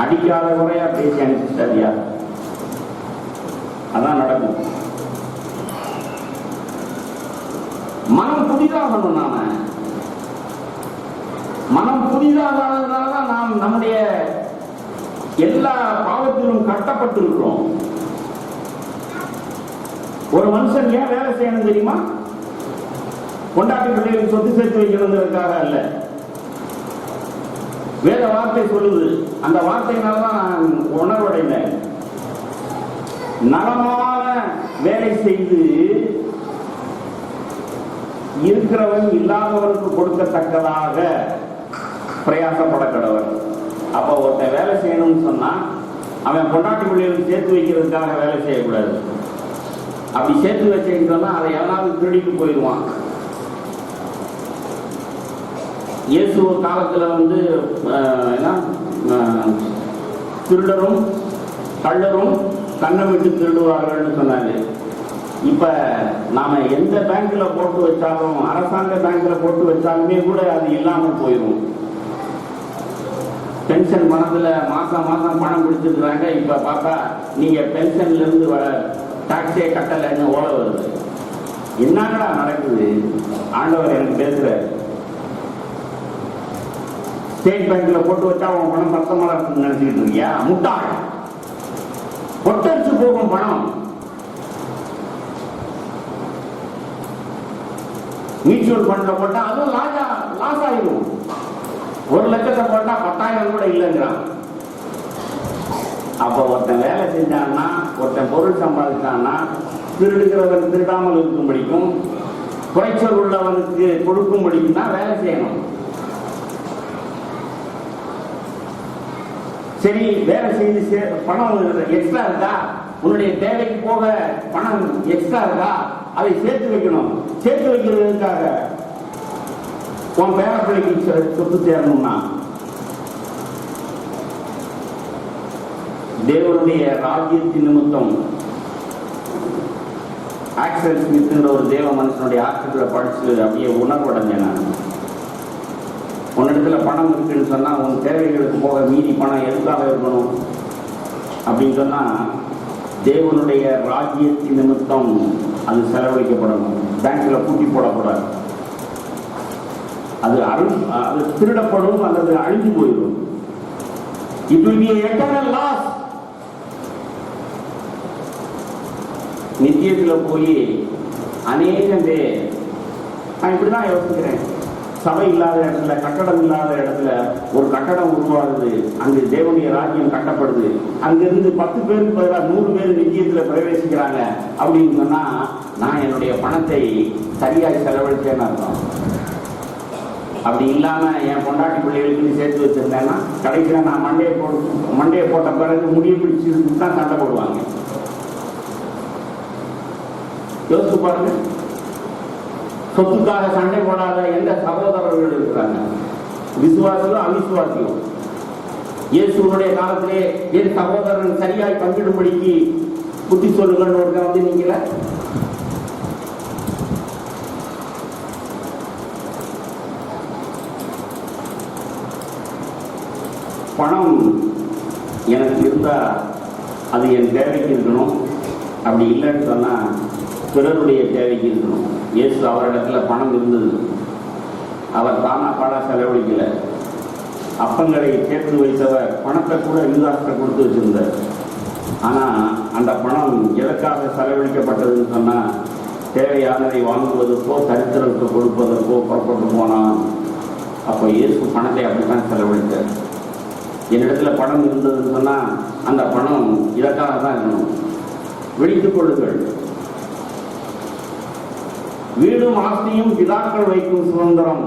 அடிக்காத குறையா பேசி அனுப்பிச்சிட்டாரியா, அதான் நடக்கும். மனம் புதிதாகணும். நாம மனம் புதிதாகாததுனாலதான் நாம் நம்முடைய எல்லா பாவத்திலும் கட்டப்பட்டிருக்கிறோம். ஒரு மனுஷன் ஏன் வேலை செய்யணும் தெரியுமா? பொண்டாட்டி பிள்ளைகளுக்கு சொத்து சேர்த்து வைக்கிறதுக்காக அல்ல. வேத வார்த்தை சொல்லுது. அந்த வார்த்தையினால்தான் நான் உணர்வடைந்தேன். நலமான வேலை செய்து இருக்கிறவன் இல்லாதவனுக்கு கொடுக்கத்தக்கதாக பிரயாசப்பட கடவன். அப்ப ஒருத்தன் வேலை செய்யணும்னு சொன்னா அவன் பொண்டாட்டி பிள்ளைகளுக்கு சேர்த்து வைக்கிறதுக்காக வேலை செய்யக்கூடாது. அப்படி சேர்த்து வச்சேன்னு சொன்னா அதை எவனாவது திருடிட்டு போயிடுவான். இயேசு காலத்துல வந்து திருடரும் கள்ளரும் கண்ணை விட்டு திருடுவார்கள்னு சொன்னாங்க. இப்ப நாம எந்த பேங்க்ல போட்டு வச்சாலும், அரசாங்க பேங்க்ல போட்டு வச்சாலுமே கூட அது இல்லாமல் போயிடும். பென்ஷன் பணத்துல மாசம் மாசம் பணம் பிடிச்சிருக்கிறாங்க. இப்ப பார்த்தா நீங்க பென்ஷன்ல இருந்து டாக்ஸே கட்டலைன்னு ஓலை வருது. என்னங்கடா நடக்குது? ஆண்டவர் எனக்கு பேசுறாரு. ஸ்டேட் பேங்க்ல போட்டு வச்சா உன் பணம் பத்தமா இருக்குன்னு நினைச்சுக்கிட்டு இருக்கியா? முட்டாள். ஒட்டடிச்சு போகும் பணம். மியூச்சுவல் ஃபண்ட்ல போட்டா அதுவும் லாஸ் ஆயிடும். 1 லட்சத்தை போட்டா 10,000 கூட இல்லைங்கிறான். அப்ப ஒருத்தன் வேலை செஞ்சான்னா, ஒருத்தன் பொருள் சம்பாதிச்சான்னா, திருடுகிறவன் திருடாமல் இருக்கும்படிக்கும், குறைச்சல் உள்ளவனுக்கு கொடுக்கும்படிக்கும் தான் வேலை செய்யணும். சரி, வேலை செய்து பணம் எக்ஸ்ட்ரா இருக்கா, உன்னுடைய தேவைக்கு போக பணம் எக்ஸ்ட்ரா இருக்கா, அதை சேர்த்து வைக்கணும். சேர்த்து வைக்கிறதுக்காக உன் பேரப்பிள்ளைக்கு சொத்து சேரணும்னா தேவனுடைய ராஜ்யத்தின் நிமித்தம் ஆக்சல் ஸ்மித் என்ற ஒரு தேவ மனுஷனுடைய ஆர்டிகிளை படிச்சு அப்படியே உணர்வடைஞ்சேன் நான். உன்னிடத்துல பணம் இருக்குன்னு சொன்னா உன் தேவைகளுக்கு போக மீதி பணம் எதுக்காக இருக்கணும் அப்படின்னு சொன்னா தேவனுடைய ராஜ்யத்தின் நிமித்தம் அது செலவழிக்கப்படணும். பேங்க்ல பூட்டி போடக்கூடாது. அது திருடப்படும் அல்லது அழிஞ்சு போயிடும். It will be eternal loss. நித்தியத்துல போய் அநேகம் பேர், நான் இப்படிதான் யோசிக்கிறேன், சபை இல்லாத இடத்துல, கட்டடம் இல்லாத இடத்துல ஒரு கட்டடம் உருவாகுது, அங்கு தேவனுடைய ராஜ்யம் கட்டப்படுது, அங்கிருந்து 10 பேருக்கு பதிலாக 100 பேர் நித்தியத்துல பிரவேசிக்கிறாங்க அப்படின்னு சொன்னா நான் என்னுடைய பணத்தை சரியாக செலவழிச்சேன்னு அர்த்தம். அப்படி இல்லாம என் பொண்டாட்டி பிள்ளைகளுக்கு சேர்த்து வச்சிருந்தேன்னா கடைசியில் நான் மண்டையை போட்ட பிறகு முடிய பிடிச்சு தான் சண்டை போடுவாங்க. யோசிச்சு பாருங்க. சொத்துக்காக சண்டை போடாத எந்த சகோதரர்கள் இருக்கிறாங்க? விசுவாசியும் அவிசுவாசியும். இயேசுனுடைய காலத்திலே என் சகோதரன் சரியாய் பங்கிடும்படிக்கு புத்தி சொல்லுங்கள் வந்து நீங்கள பணம் எனக்கு இருந்தா அது என் தேவைக்கு இருக்கணும், அப்படி இல்லைன்னு சொன்னா பிறருடைய தேவைக்கு இருக்கணும். இயேசு அவரிடத்துல பணம் இருந்தது, அவர் தானா பாடா செலவழிக்கல. அப்பங்களை சேர்த்து வைத்தவர் பணத்தை கூட யூதாஸ்ட கொடுத்து வச்சிருந்தார். ஆனா அந்த பணம் எதற்காக செலவழிக்கப்பட்டதுன்னு சொன்னா தேவையானதை வாங்குவதற்கோ தரித்திரத்தை கொடுப்பதற்கோ புறப்பட்டு போனான். அப்போ இயேசு பணத்தை அப்படித்தான் செலவழித்தார். என்னிடத்துல பணம் இருந்ததுன்னு சொன்னா அந்த பணம் இதற்காக தான் இருக்கணும். விழித்துக் கொள்ளுங்கள், வீடும் ஆஸ்தியும் பிதாக்கள் வைக்கும் சுதந்திரம்.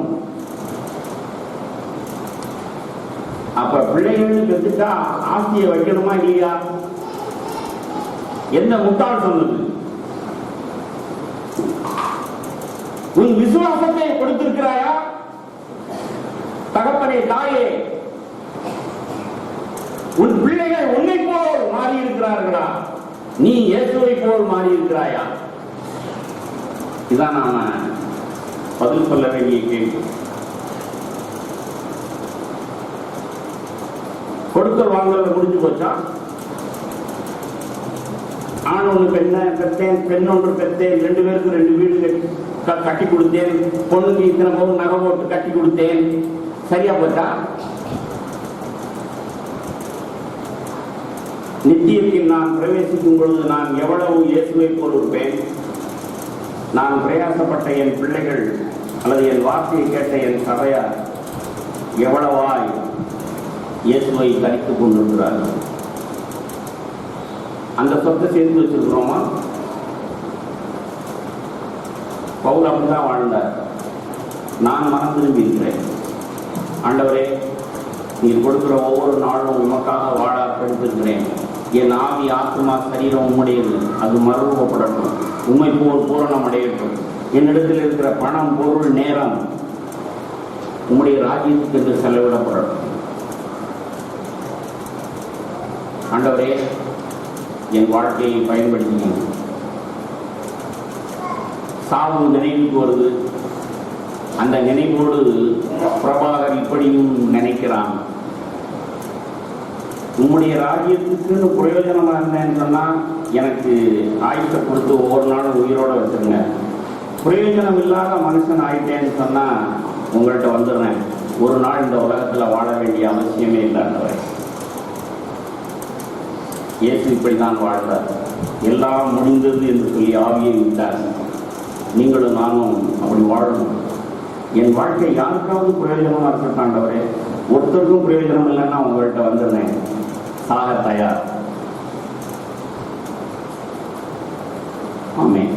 அப்ப பிள்ளைகள் பெற்றுட்டா ஆஸ்தியை வைக்கணுமா இல்லையா? எந்த முட்டாள் சொன்னது? உன் விசுவாசத்தை கொடுத்திருக்கிறாயா? தகப்பனே, தாயே, உன் பிள்ளைகள் உன்னை போல் மாறி இருக்கிறார்களா? நீ இயேசுவை போல் மாறி இருக்கிறாயா? இதான் நாம பதில் சொல்ல வேண்டிய கேள்வி. கொடுக்கல் வாங்கல முடிஞ்சு போச்சா? ஆண் ஒன்று பெற்றேன், பெண் ஒன்று பெற்றேன், 2 பேருக்கு 2 வீடு கட்டி கொடுத்தேன், பொண்ணுக்கு இத்தனை பவுன் நகை போட்டு கட்டி கொடுத்தேன், சரியா போச்சா? நித்தியத்தில் நான் பிரவேசிக்கும் பொழுது நான் எவ்வளவு இயேசுவை போல் இருப்பேன். நான் பிரயாசப்பட்ட என் பிள்ளைகள் அல்லது என் வார்த்தையை கேட்ட என் சபையார் எவ்வளவாய் இயேசுவை தரித்துக் கொண்டிருக்கிறார்கள். அந்த சொத்தை சேர்த்து வச்சிருக்கிறோமா? பவுல் அப்படிதான் வாழ்ந்தார். நான் மனம் திரும்பி இருக்கிறேன். ஆண்டவரே, நீர் கொடுக்கிற ஒவ்வொரு நாளும் உமக்காக வாழ அர்ப்பணித்திருக்கிறேன். என் ஆவி, ஆத்மா, சரீரம் உம்முடையது, அது மறுரூபப்படட்டும், உண்மை போல் பூரணம் அடையட்டும். என்னிடத்தில் இருக்கிற பணம், பொருள், நேரம் உம்முடைய ராஜ்யத்துக்கு என்று செலவிடப்படட்டும். ஆண்டவரே, என் வாழ்க்கையை பயன்படுத்தி சாவு நினைவுக்கு வருது. அந்த நினைவோடு பிரபாகர் இப்படியும் நினைக்கிறான். உம்முடைய ராஜ்யத்துக்குன்னு பிரயோஜனமா இருந்தேன்னு சொன்னா எனக்கு ஆயுஷை கொடுத்து ஒவ்வொரு நாளும் உயிரோட வச்சிருங்க. பிரயோஜனம் இல்லாத மனுஷன் ஆயிட்டேன்னு சொன்னா உங்கள்கிட்ட வந்துடுறேன். ஒரு நாள் இந்த உலகத்துல வாழ வேண்டிய அவசியமே இல்லாதவர் இயேசு இப்படிதான் வாழ்ந்தார். எல்லாம் முடிந்தது என்று சொல்லி ஆவியை விட்டார். நீங்களும் நானும் அப்படி வாழணும். என் வாழ்க்கை யாருக்காவது பிரயோஜனமா இருக்கட்டாண்டவரே, ஒருத்தருக்கும் பிரயோஜனம் இல்லைன்னா உங்கள்கிட்ட வந்துடுறேன், சாக தயார். ஆமென்.